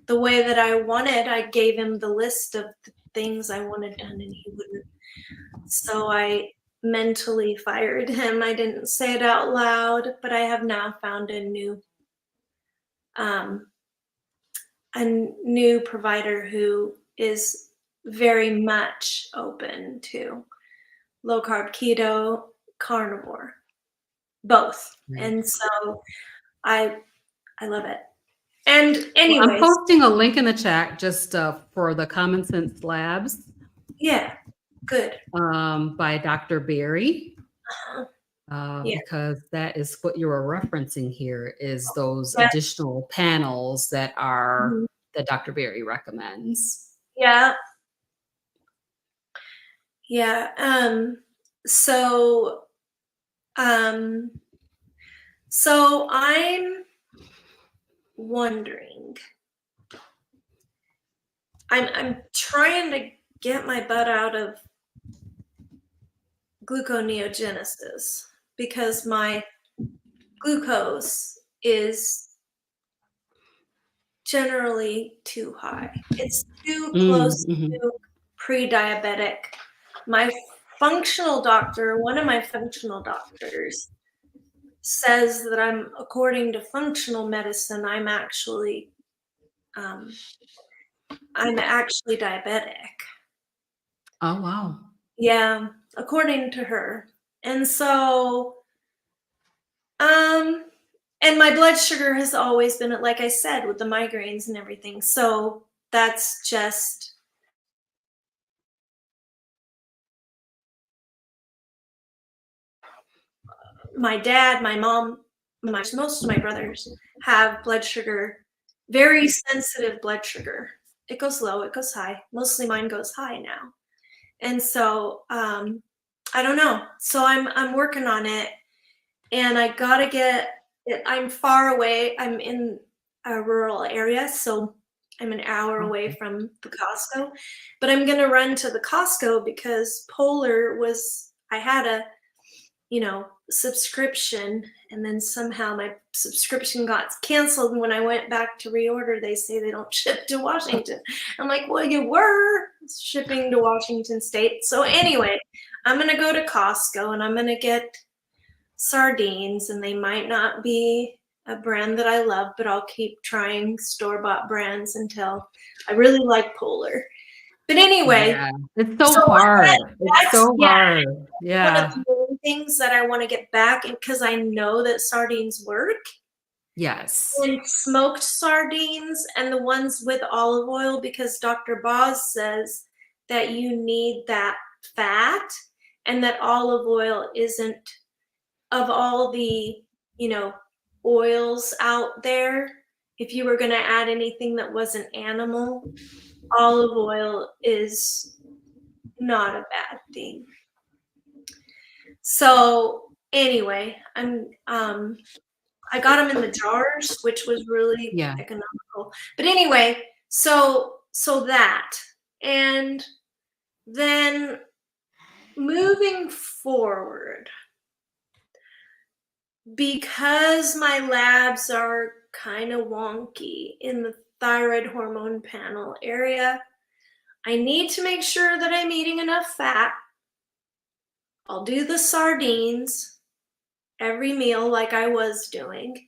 the way that I wanted. I gave him the list of the things I wanted done, and he wouldn't. So I mentally fired him. I didn't say it out loud, but I have now found a new provider who is very much open to low carb, keto, carnivore, both. And so I love it. And anyways, I'm posting a link in the chat just for the Common Sense Labs. Yeah, good. By Dr. Barry. Because that is what you are referencing here, is those additional panels that that Dr. Barry recommends. Yeah. So I'm wondering. I'm trying to get my butt out of gluconeogenesis, because my glucose is generally too high. It's too close to pre-diabetic. My functional doctor, one of my functional doctors, says that according to functional medicine, I'm actually diabetic. Oh, wow. Yeah, according to her. And so, and my blood sugar has always been, like I said, with the migraines and everything. So that's just, my dad, my mom, most of my brothers have blood sugar, very sensitive blood sugar. It goes low, it goes high. Mostly mine goes high now. And so, I don't know. So I'm working on it, and I gotta get it. I'm far away. a rural area, so I'm an hour away Okay. from the Costco. But I'm gonna run to the Costco because Polar was, I had a, subscription, and then somehow my subscription got canceled. And when I went back to reorder, they say they don't ship to Washington. I'm like, well, you were shipping to Washington State. So anyway, I'm gonna go to Costco and I'm gonna get sardines, and they might not be a brand that I love, but I'll keep trying store-bought brands until I really like Polar. But anyway, Yeah. It's so so hard. It's that's, so yeah, hard. one of Yeah. the main things that I want to get back, because I know that sardines work. Yes. And smoked sardines and the ones with olive oil, because Dr. Boz says that you need that fat, and that olive oil isn't, of all the, you know, oils out there, if you were going to add anything that wasn't animal, olive oil is not a bad thing. So anyway, I got them in the jars, which was really Yeah. economical. But anyway, so that, and then moving forward, because my labs are kind of wonky in the thyroid hormone panel area, I need to make sure that I'm eating enough fat. I'll do the sardines every meal like I was doing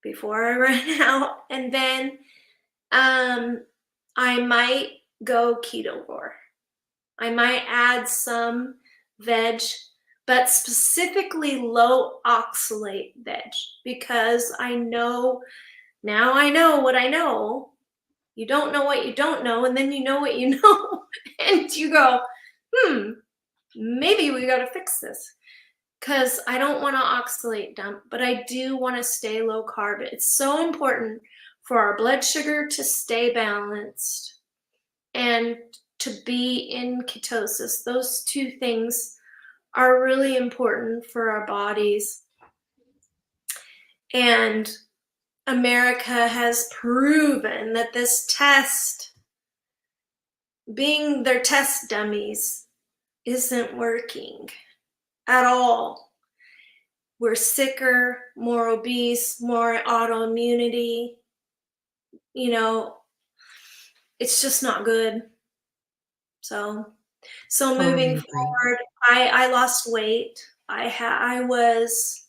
before I ran out. And then I might go ketovore. I might add some veg, but specifically low oxalate veg, because I know what I know. You don't know what you don't know, and then you know what you know, and you go, maybe we got to fix this, because I don't want to oxalate dump, but I do want to stay low carb. It's so important for our blood sugar to stay balanced and to be in ketosis. Those two things are really important for our bodies. And America has proven that this test, being their test dummies, isn't working at all. We're sicker, more obese, more autoimmunity. It's just not good. So moving Totally agree. forward, I lost weight. I was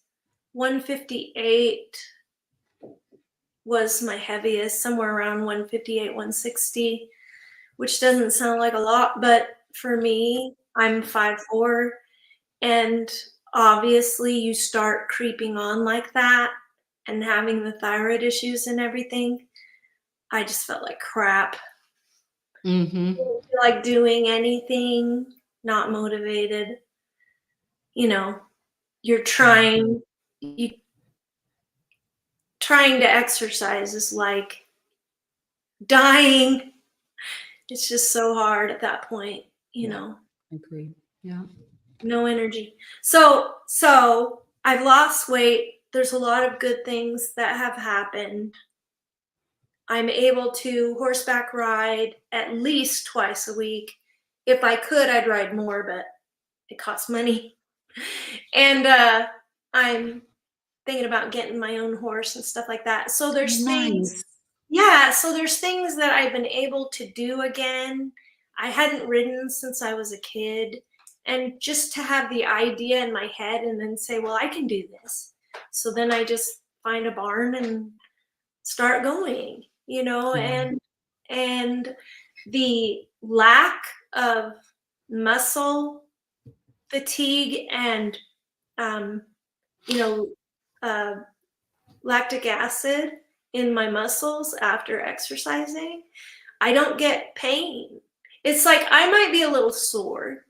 158 was my heaviest, somewhere around 158, 160, which doesn't sound like a lot, but for me, I'm 5'4", and obviously you start creeping on like that and having the thyroid issues and everything. I just felt like crap. Mm-hmm. Didn't feel like doing anything, not motivated. You're trying to exercise is like dying. It's just so hard at that point, Yeah. Agree. Yeah. no energy. So I've lost weight. There's a lot of good things that have happened. I'm able to horseback ride at least twice a week. If I could, I'd ride more, but it costs money. And I'm thinking about getting my own horse and stuff like that. So there's things, Nice. yeah, so there's things that I've been able to do again. I hadn't ridden since I was a kid. And just to have the idea in my head and then say, well, I can do this. So then I just find a barn and start going, Yeah. and the lack of muscle fatigue and, you know, uh, lactic acid in my muscles after exercising, I don't get pain. It's like I might be a little sore,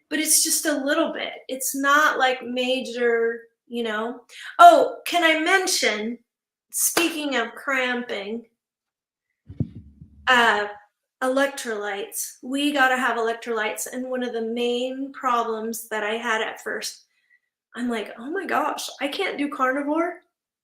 but it's just a little bit. It's not like major, Oh, can I mention, speaking of cramping, electrolytes. We got to have electrolytes. And one of the main problems that I had at first, I'm like, oh my gosh, I can't do carnivore.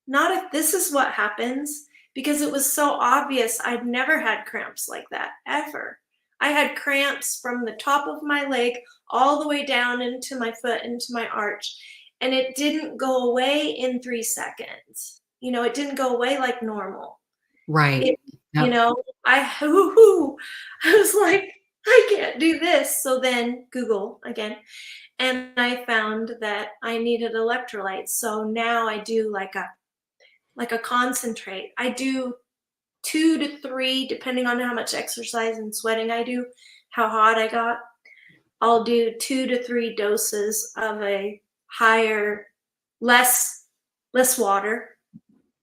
not if this is what happens, because it was so obvious. I'd never had cramps like that, ever. I had cramps from the top of my leg all the way down into my foot, into my arch, and it didn't go away in 3 seconds. It didn't go away like normal. Right. It, you Yep. know, I was like, I can't do this. So then Google again, and I found that I needed electrolytes. So now I do like a concentrate. I do 2 to 3, depending on how much exercise and sweating I do, how hot I got. I'll do 2 to 3 doses of a higher, less water,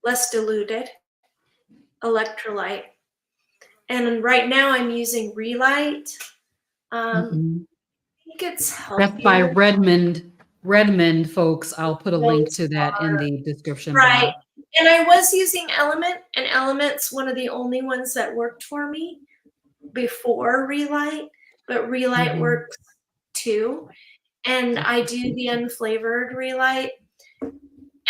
less diluted electrolyte. And right now I'm using Relight. I Mhm. think it's That's by healthier. Redmond, folks. I'll put a link Rose to that in water. the description Right. box. And I was using Element, and Element's one of the only ones that worked for me before Relight, but Relight Mhm. works too. And I do the unflavored Relight.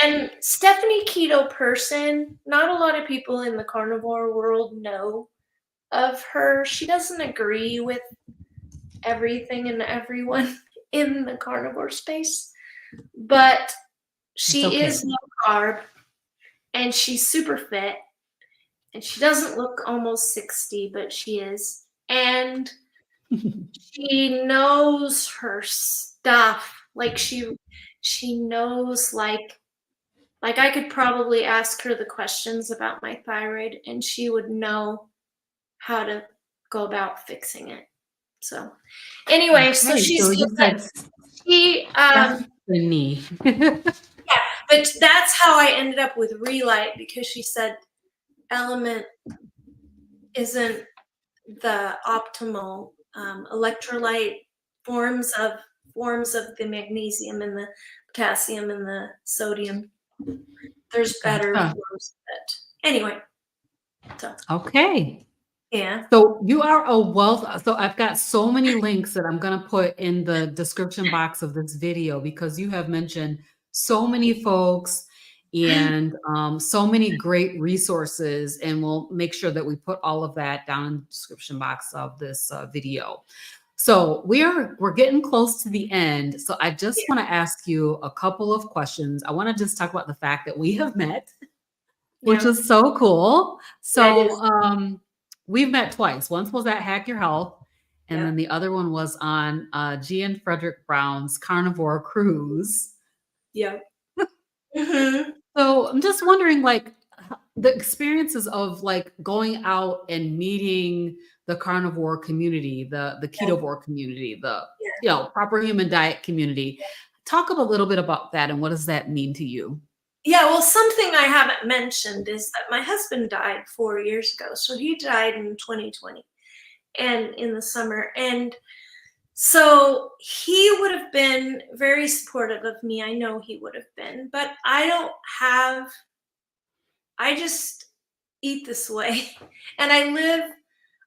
And Stephanie Keto Person, not a lot of people in the carnivore world know of her. She doesn't agree with everything and everyone in the carnivore space, but It's she okay. is low carb and she's super fit, and she doesn't look almost 60, but she is. And she knows her stuff. Like she knows like I could probably ask her the questions about my thyroid and she would know how to go about fixing it. So anyway, so Okay, she's so good. you said She Stephanie. yeah, but that's how I ended up with Relight, because she said Element isn't the optimal electrolyte forms of the magnesium and the potassium and the sodium. There's better Gotcha. forms of it. Anyway, so Okay. yeah, So you are a wealth. So I've got so many links that I'm going to put in the description box of this video because you have mentioned so many folks and so many great resources. And we'll make sure that we put all of that down in the description box of this video. So we're getting close to the end. So I just yeah, want to ask you a couple of questions. I want to just talk about the fact that we have met, which yeah. is so cool. That So is, we've met twice. Once was at Hack Your Health, and yeah, then the other one was on G and Frederick Brown's Carnivore Cruise. yeah. Hmm. So I'm just wondering, like, the experiences of like going out and meeting the carnivore community, the Yeah, ketovore community, the yeah. proper human diet community. Talk a little bit about that and what does that mean to you? Yeah, well, something I haven't mentioned is that my husband died 4 years ago. So he died in 2020 and in the summer. And so he would have been very supportive of me. I know he would have been, but I just eat this way. And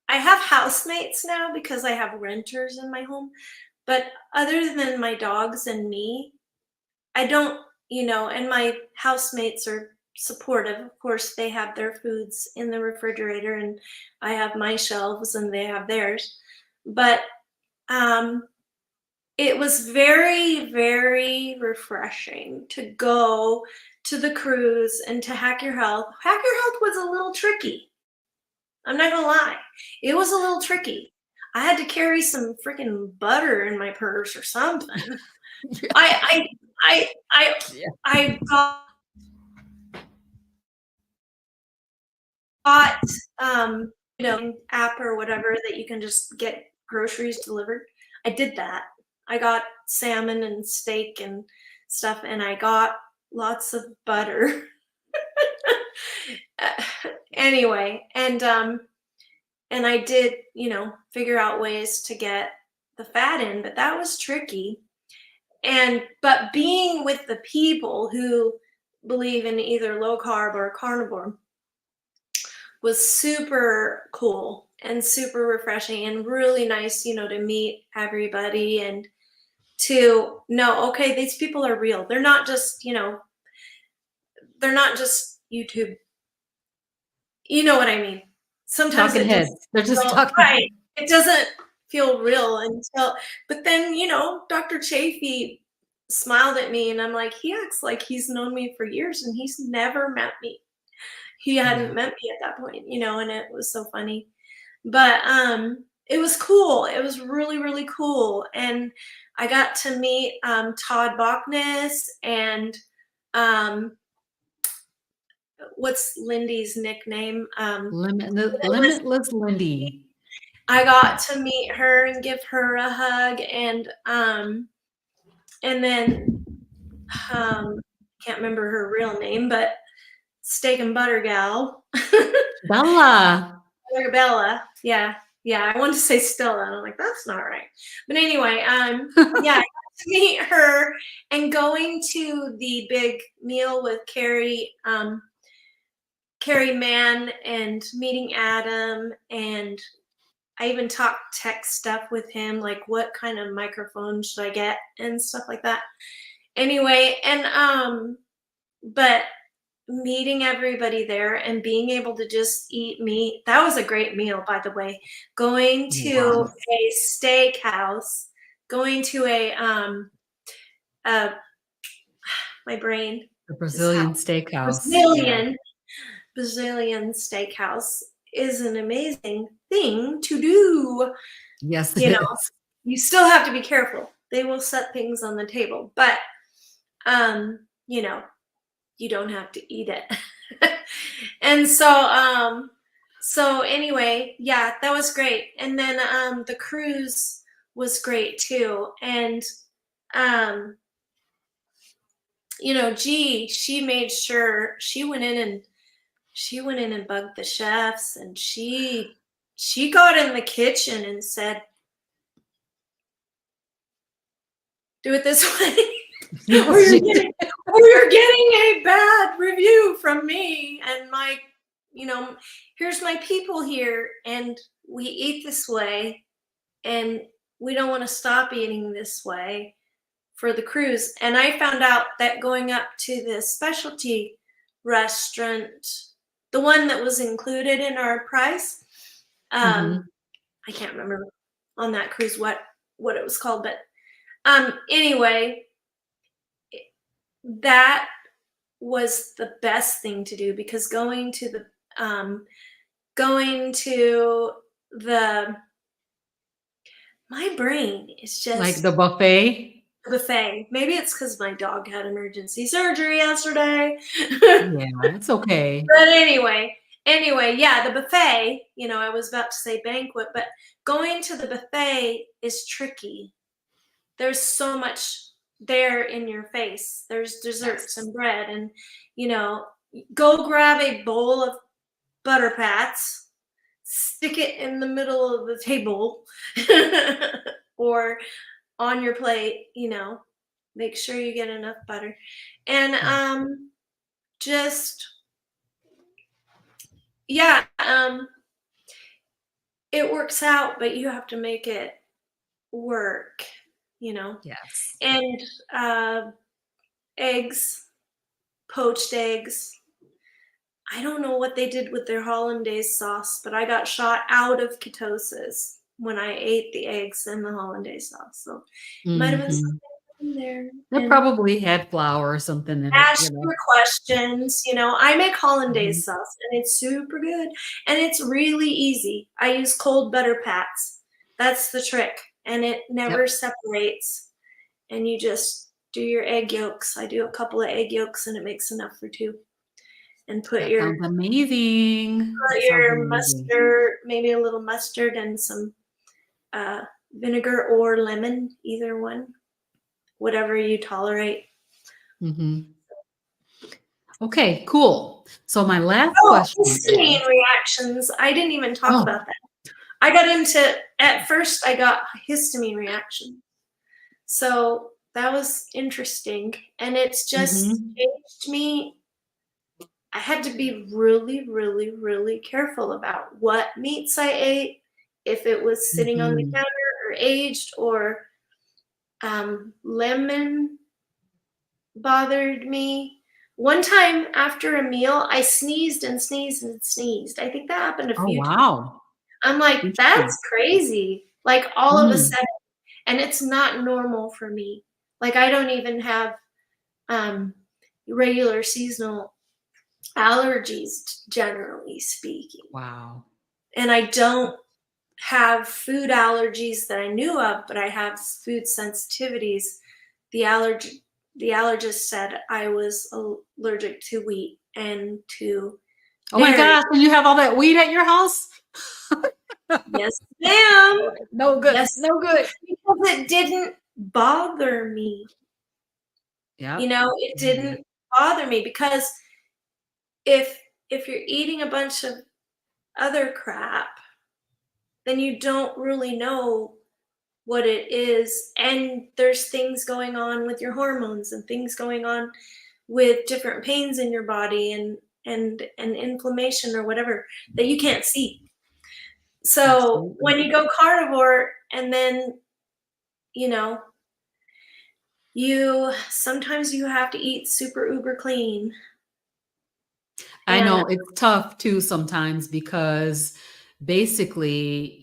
I have housemates now because I have renters in my home. But other than my dogs and me, I don't, and my housemates are supportive. Of course, they have their foods in the refrigerator and I have my shelves and they have theirs. But um, it was very, very refreshing to go to the cruise and to Hack Your Health. Hack Your Health was a little tricky. I'm not gonna lie. It was a little tricky. I had to carry some freaking butter in my purse or something. I I I Yeah. I got an app or whatever that you can just get groceries delivered. I did that. I got salmon and steak and stuff, and I got lots of butter. Anyway, and I did, figure out ways to get the fat in, but that was tricky. But being with the people who believe in either low carb or carnivore was super cool and super refreshing and really nice, to meet everybody and to know, okay, these people are real. They're not just, they're not just YouTube. You know what I mean? Sometimes Talking it heads. doesn't They're just feel talking. right. It doesn't feel real until, but then, Dr. Chafee smiled at me and I'm like, he acts like he's known me for years and he's never met me. He hadn't Yeah. met me at that point, and it was so funny. But it was cool. It was really, really cool. And I got to meet Todd Bachnes and what's Lindy's nickname? Limitless. Limitless Lindy. I got to meet her and give her a hug, and then can't remember her real name, but Steak and Butter Gal. Bella. Bella. Yeah. I wanted to say Stella, and I'm like, that's not right. But anyway, yeah, I got to meet her and going to the big meal with Carrie Mann and meeting Adam, and I even talked tech stuff with him, like what kind of microphone should I get and stuff like that. Anyway, and but meeting everybody there and being able to just eat meat, that was a great meal, by the way. Going to a steakhouse, going to my brain, The Brazilian steakhouse. Brazilian steakhouse is an amazing thing to do. Yes, it is. You still have to be careful. They will set things on the table, but you don't have to eat it. And so anyway, yeah, that was great. And then the cruise was great too. And she made sure she went in and bugged the chefs, and she got in the kitchen and said, do it this way. Or you're getting a bad review from me and my, here's my people here, and we eat this way, and we don't want to stop eating this way for the cruise. And I found out that going up to the specialty restaurant, the one that was included in our price, I can't remember on that cruise what it was called, but anyway, that was the best thing to do, because going to the my brain is just like the buffet. Maybe it's because my dog had emergency surgery yesterday. Yeah, it's okay. But anyway, yeah, the buffet, I was about to say banquet, but going to the buffet is tricky. There's so much there in your face. There's desserts and bread, and go grab a bowl of butter pats, stick it in the middle of the table or on your plate, make sure you get enough butter, and just it works out, but you have to make it work. Yes. And eggs, poached eggs. I don't know what they did with their hollandaise sauce, but I got shot out of ketosis when I ate the eggs and the hollandaise sauce. So it might have been something in there. They probably had flour or something in it. Ask your questions. I make hollandaise sauce, and it's super good, and it's really easy. I use cold butter pats. That's the trick. And it never separates. And you just do your egg yolks. I do a couple of egg yolks, and it makes enough for two. And put sounds amazing. Mustard, maybe a little mustard and some vinegar or lemon, either one, whatever you tolerate. Okay, cool. So my last question. Histamine reactions. I didn't even talk about that. At first I got histamine reaction. So that was interesting. And it's just changed me. I had to be really, really, really careful about what meats I ate, if it was sitting on the counter or aged, or lemon bothered me, One time after a meal, I sneezed and sneezed and sneezed. I think that happened a Oh, few times. wow. I'm like, Interesting. that's crazy. Like all of a Mm, sudden, and it's not normal for me. Like I don't even have um, regular seasonal allergies, generally speaking. wow. And I don't have food allergies that I knew of, but I have food sensitivities. The allergy, the allergist said I was allergic to wheat and to Oh my dairy. gosh, and you have all that weed at your house? Yes, ma'am. No good. Yes, No good. because it didn't bother me. Yep. It Mm, didn't bother me because if if you're eating a bunch of other crap, then you don't really know what it is, and there's things going on with your hormones and things going on with different pains in your body and inflammation or whatever that you can't see. So absolutely. when you go carnivore and then, you know, you sometimes you have to eat super uber clean. I And know it's tough too sometimes because basically,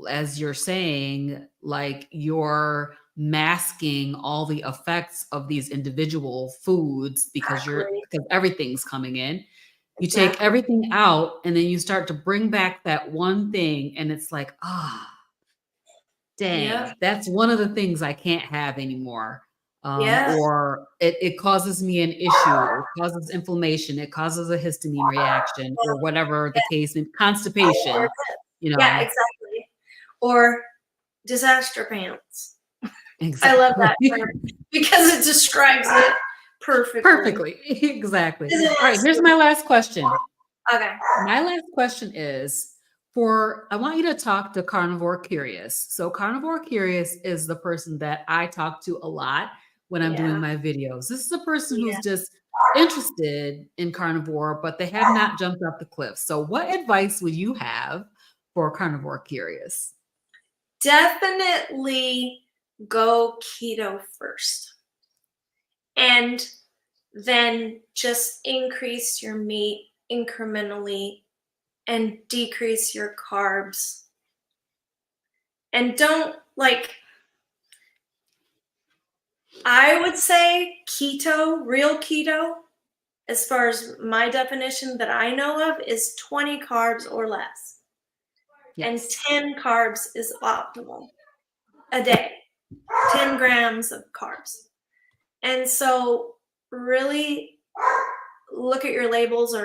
as you're saying, like you're masking all the effects of these individual foods exactly, because everything's coming in. You take exactly. everything out and then you start to bring back that one thing and it's like, Yep. dang, that's one of the things I can't have anymore. Yes. Or it causes me an issue, it causes inflammation, it causes a histamine reaction, or whatever the case, Or constipation, you yeah, know. exactly. Or disaster pants. I love Exactly. that term because it describes it perfectly. Perfectly. Exactly. All right, here's Disaster. my last question. Okay. My last question is I want you to talk to Carnivore Curious. So, Carnivore Curious is the person that I talk to a lot when I'm doing Yeah. my videos. This is a person Yeah. who's just interested in carnivore, but they have not jumped up the cliff. So, what advice would you have for Carnivore Curious? Definitely go keto first. And then just increase your meat incrementally and decrease your carbs. And don't like, I would say keto, real keto, as far as my definition that I know of, is 20 carbs or less. And Yes. 10 carbs is optimal a day, 10 grams of carbs. And so really look at your labels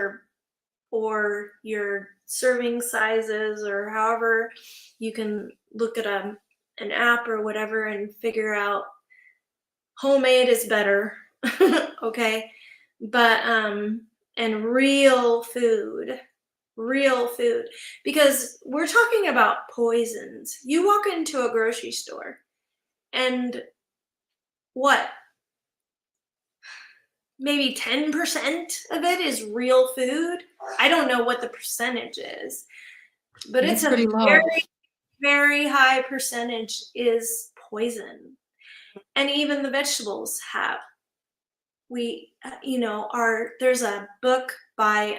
or your serving sizes or however you can look at an app or whatever and figure out homemade is better. Okay. But and real food, because we're talking about poisons. You walk into a grocery store and what, maybe 10% of it is real food. I don't know what the percentage is, but it's It's a pretty low. very, very high percentage is poison. And even the vegetables have. There's a book by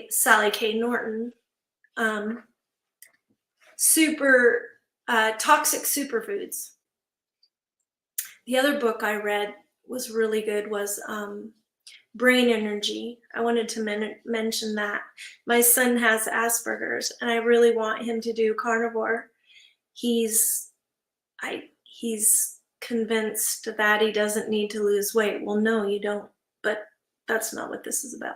Sally K. Norton, um, super toxic superfoods. The other book I read was really good was Brain Energy. I wanted to mention that. My son has Asperger's, and I really want him to do carnivore. He's convinced that he doesn't need to lose weight. Well, no, you don't. But that's not what this is about.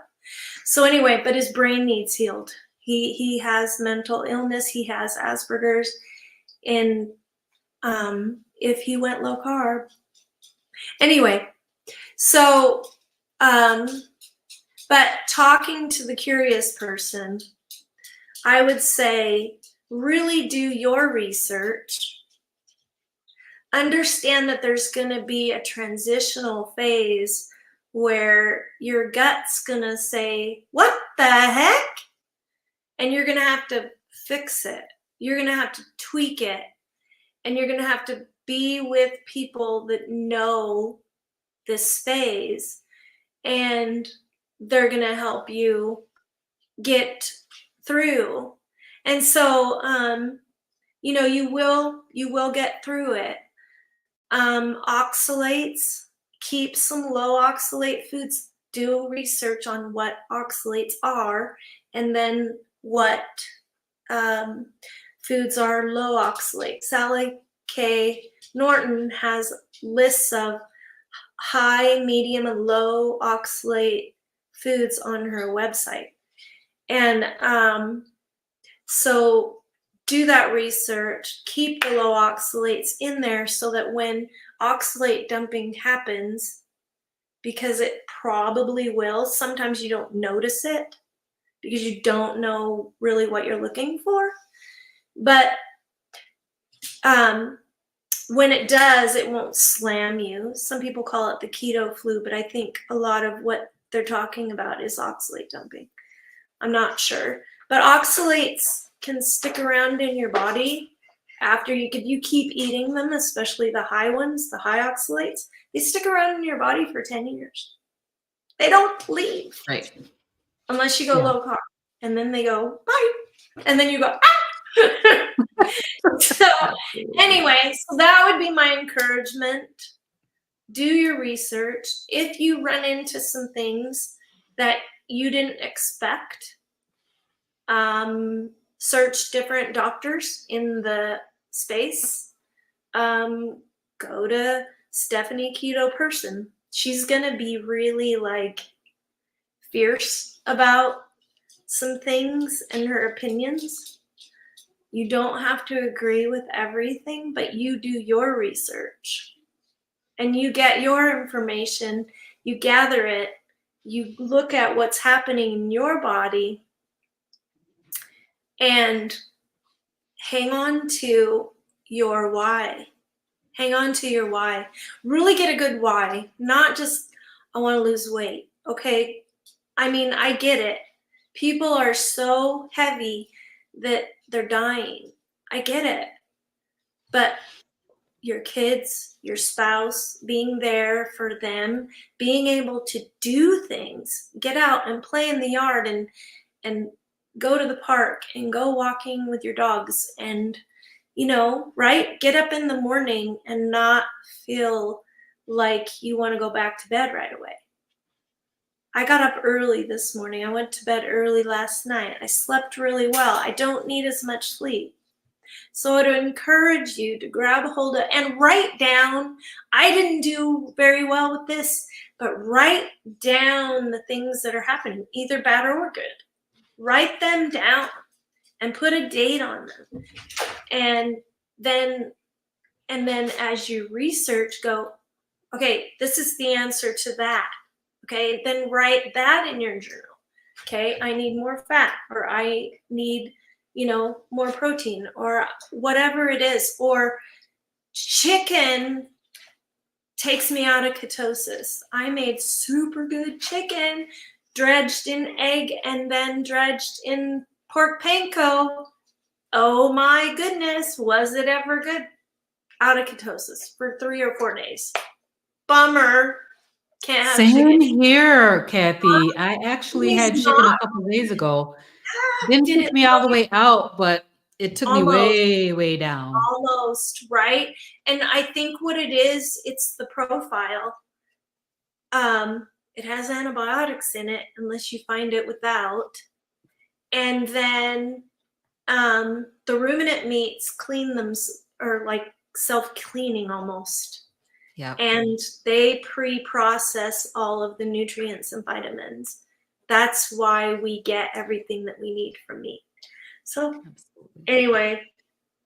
So anyway, but his brain needs healed. He has mental illness. He has Asperger's, and if he went low carb, anyway. So, um, but talking to the curious person, I would say really do your research. Understand that there's going to be a transitional phase where your gut's going to say, "What the heck?" And you're going to have to fix it. You're going to have to tweak it. And you're going to have to be with people that know this phase, and they're going to help you get through. And so, you know, you will get through it. Oxalates, keep some low oxalate foods. Do research on what oxalates are, and then what foods are low oxalate. Sally K. Norton has lists of high, medium, and low oxalate foods on her website. And so do that research, keep the low oxalates in there so that when oxalate dumping happens, because it probably will, sometimes you don't notice it because you don't know really what you're looking for. But when it does, it won't slam you. Some people call it the keto flu, but I think a lot of what they're talking about is oxalate dumping. I'm not sure. But oxalates can stick around in your body after you keep eating them, especially the high ones, the high oxalates. They stick around in your body for 10 years. They don't leave. Right. Unless you go low carb. And then they go, bye. And then you go, ah! So anyway, so that would be my encouragement. Do your research. If you run into some things that you didn't expect, search different doctors in the space. Go to Stephanie Keto Person. She's gonna be really like fierce about some things and her opinions. You don't have to agree with everything, but you do your research and you get your information, you gather it, you look at what's happening in your body, and hang on to your why. Hang on to your why. Really get a good why, not just, I want to lose weight. Okay. I mean, I get it. People are so heavy that they're dying. I get it. But your kids, your spouse, being there for them, being able to do things, get out and play in the yard and go to the park and go walking with your dogs and, you know, right? Get up in the morning and not feel like you want to go back to bed right away. I got up early this morning. I went to bed early last night. I slept really well. I don't need as much sleep. So I would encourage you to grab a hold of and write down. I didn't do very well with this, but write down the things that are happening, either bad or good. Write them down and put a date on them. And then as you research, go, okay, this is the answer to that. Okay, then write that in your journal. Okay, I need more fat, or I need, you know, more protein, or whatever it is. Or chicken takes me out of ketosis. I made super good chicken, dredged in egg and then dredged in pork panko. Oh my goodness, was it ever good? Out of ketosis for 3 or 4 days. Bummer. Can't have Same chicken. here, Kathy. I actually had chicken a couple days ago. Didn't take me all the way out, but it took me way, way down. Almost, right? And I think what it is, it's the profile. It has antibiotics in it, unless you find it without. And then the ruminant meats clean them, or like self-cleaning almost. Yeah. And they pre-process all of the nutrients and vitamins. That's why we get everything that we need from meat. So anyway,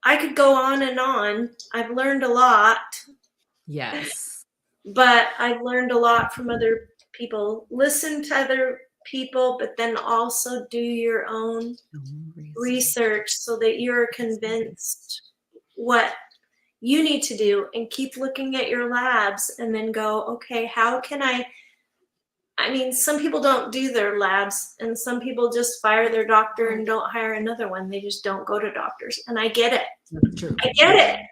I could go on and on. I've learned a lot. Yes. But I've learned a lot from other people. Listen to other people, but then also do your own research so that you're convinced what you need to do, and keep looking at your labs and then go, okay, how can I mean, some people don't do their labs, and some people just fire their doctor and don't hire another one. They just don't go to doctors. And I get it. That's true. I get it.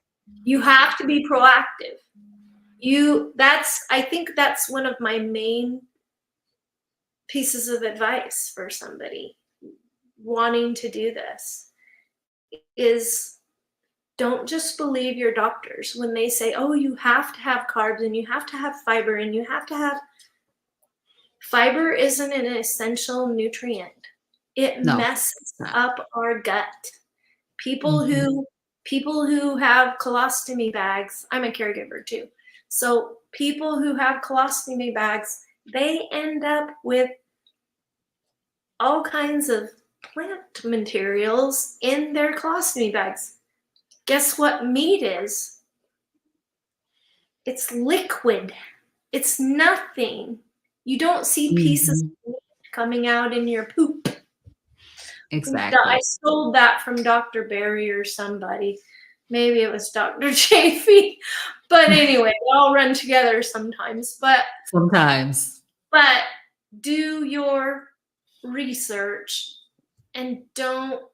You have to be proactive. I think that's one of my main pieces of advice for somebody wanting to do this is don't just believe your doctors when they say, oh, you have to have carbs and you have to have fiber and you have to have fiber isn't an essential nutrient. It No, messes it's not. up our gut. People Mhm. who have colostomy bags, I'm a caregiver too. So people who have colostomy bags, they end up with all kinds of plant materials in their colostomy bags. Guess what meat is? It's liquid. It's nothing. You don't see pieces Mhm. of meat coming out in your poop. I Exactly. stole that from Dr. Barry or somebody. Maybe it was Dr. Chafee. But anyway, they all run together sometimes. Sometimes. But do your research and don't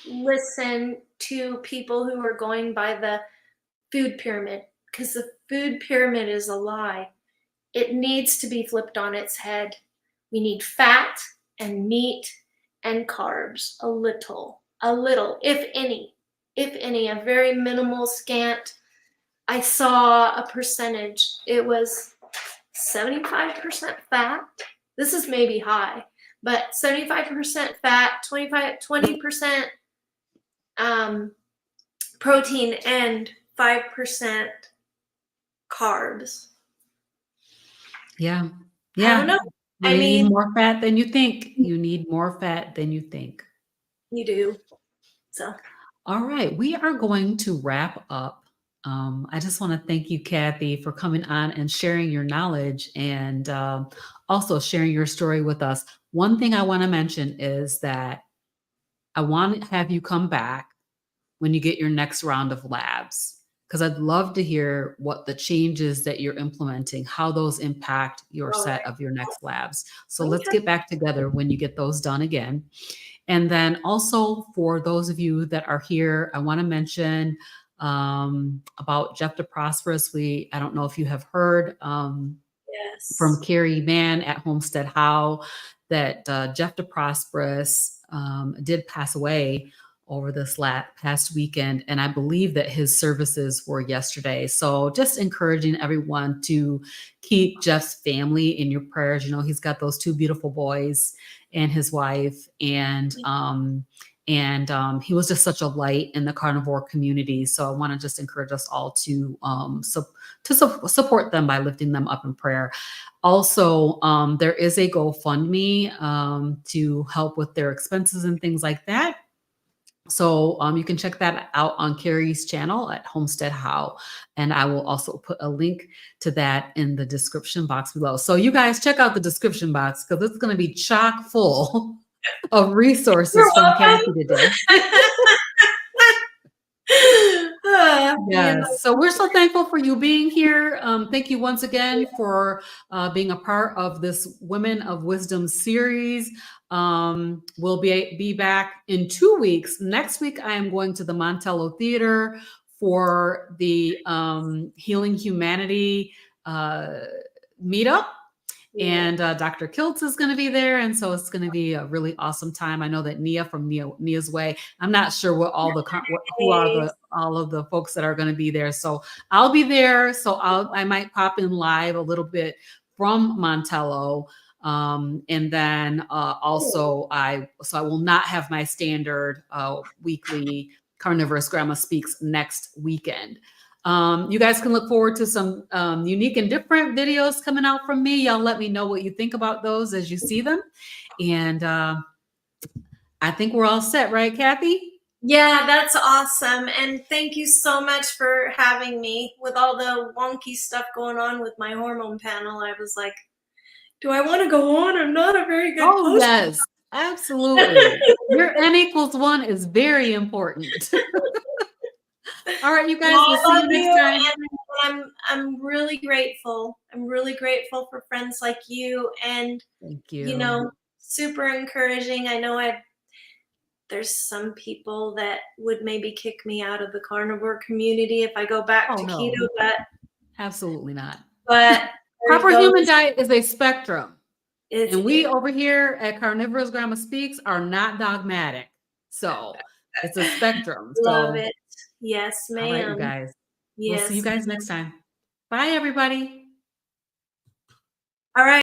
listen to people who are going by the food pyramid, because the food pyramid is a lie. It needs to be flipped on its head. We need fat and meat and carbs, a little, if any, a very minimal scant. I saw a percentage. It was 75% fat. This is maybe high, but 75% fat, 20% protein, and 5% carbs. Yeah. I don't Yeah. know. You I need mean, more fat than you think. You need more fat than you think. you do. So, All right, we are going to wrap up. I just want to thank you, Kathy, for coming on and sharing your knowledge and also sharing your story with us. One thing I want to mention is that I want to have you come back when you get your next round of labs, because I'd love to hear what the changes that you're implementing, how those impact your all set right. of your next labs. So let's Okay. get back together when you get those done again. And then also for those of you that are here, I want to mention about Jeff DeProsperous. I don't know if you have heard from Yes. Carrie Mann at Homestead How that Jeff DeProsperous did pass away over this past weekend. And I believe that his services were yesterday. So just encouraging everyone to keep Jeff's family in your prayers. You know, he's got those two beautiful boys and his wife. And he was just such a light in the carnivore community. So I want to just encourage us all to support them by lifting them up in prayer. Also, there is a GoFundMe to help with their expenses and things like that. So you can check that out on Carrie's channel at Homestead How. And I will also put a link to that in the description box below. So you guys check out the description box because it's going to be chock full of You're resources from welcome. Kathy today. You know, Yes. So we're so thankful for you being here. Thank you once again for being a part of this Women of Wisdom series. We'll be back in 2 weeks. Next week, I am going to the Montello Theater for the Healing Humanity meetup. yeah. And Dr. Kiltz is going to be there. And so it's going to be a really awesome time. I know that Nia from Nia's Way, I'm not sure what who are all of the folks that are going to be there. So I'll be there. So I might pop in live a little bit from Montello. And then also I will not have my standard weekly Carnivorous Grandma Speaks next weekend. You guys can look forward to some unique and different videos coming out from me. Y'all let me know what you think about those as you see them. And I think we're all set, right, Kathy? Yeah, that's awesome. And thank you so much for having me. With all the wonky stuff going on with my hormone panel, I was like, do I want to go on? I'm not a very good Oh, host. yes, absolutely. Your N=1 is very important. All right, you Well, guys, we'll I see love you next you, time. and I'm really grateful. I'm really grateful for friends like you, and Thank you you. know, super encouraging. I know there's some people that would maybe kick me out of the carnivore community if I go back Oh, to keto, no, but Absolutely not. But Proper human diet is a spectrum. And we is. over here at Carnivorous Grandma Speaks are not dogmatic. So it's a spectrum. Love So, it. Yes, ma'am. all right, you guys. Yes. We'll see you guys next time. Bye, everybody. All right.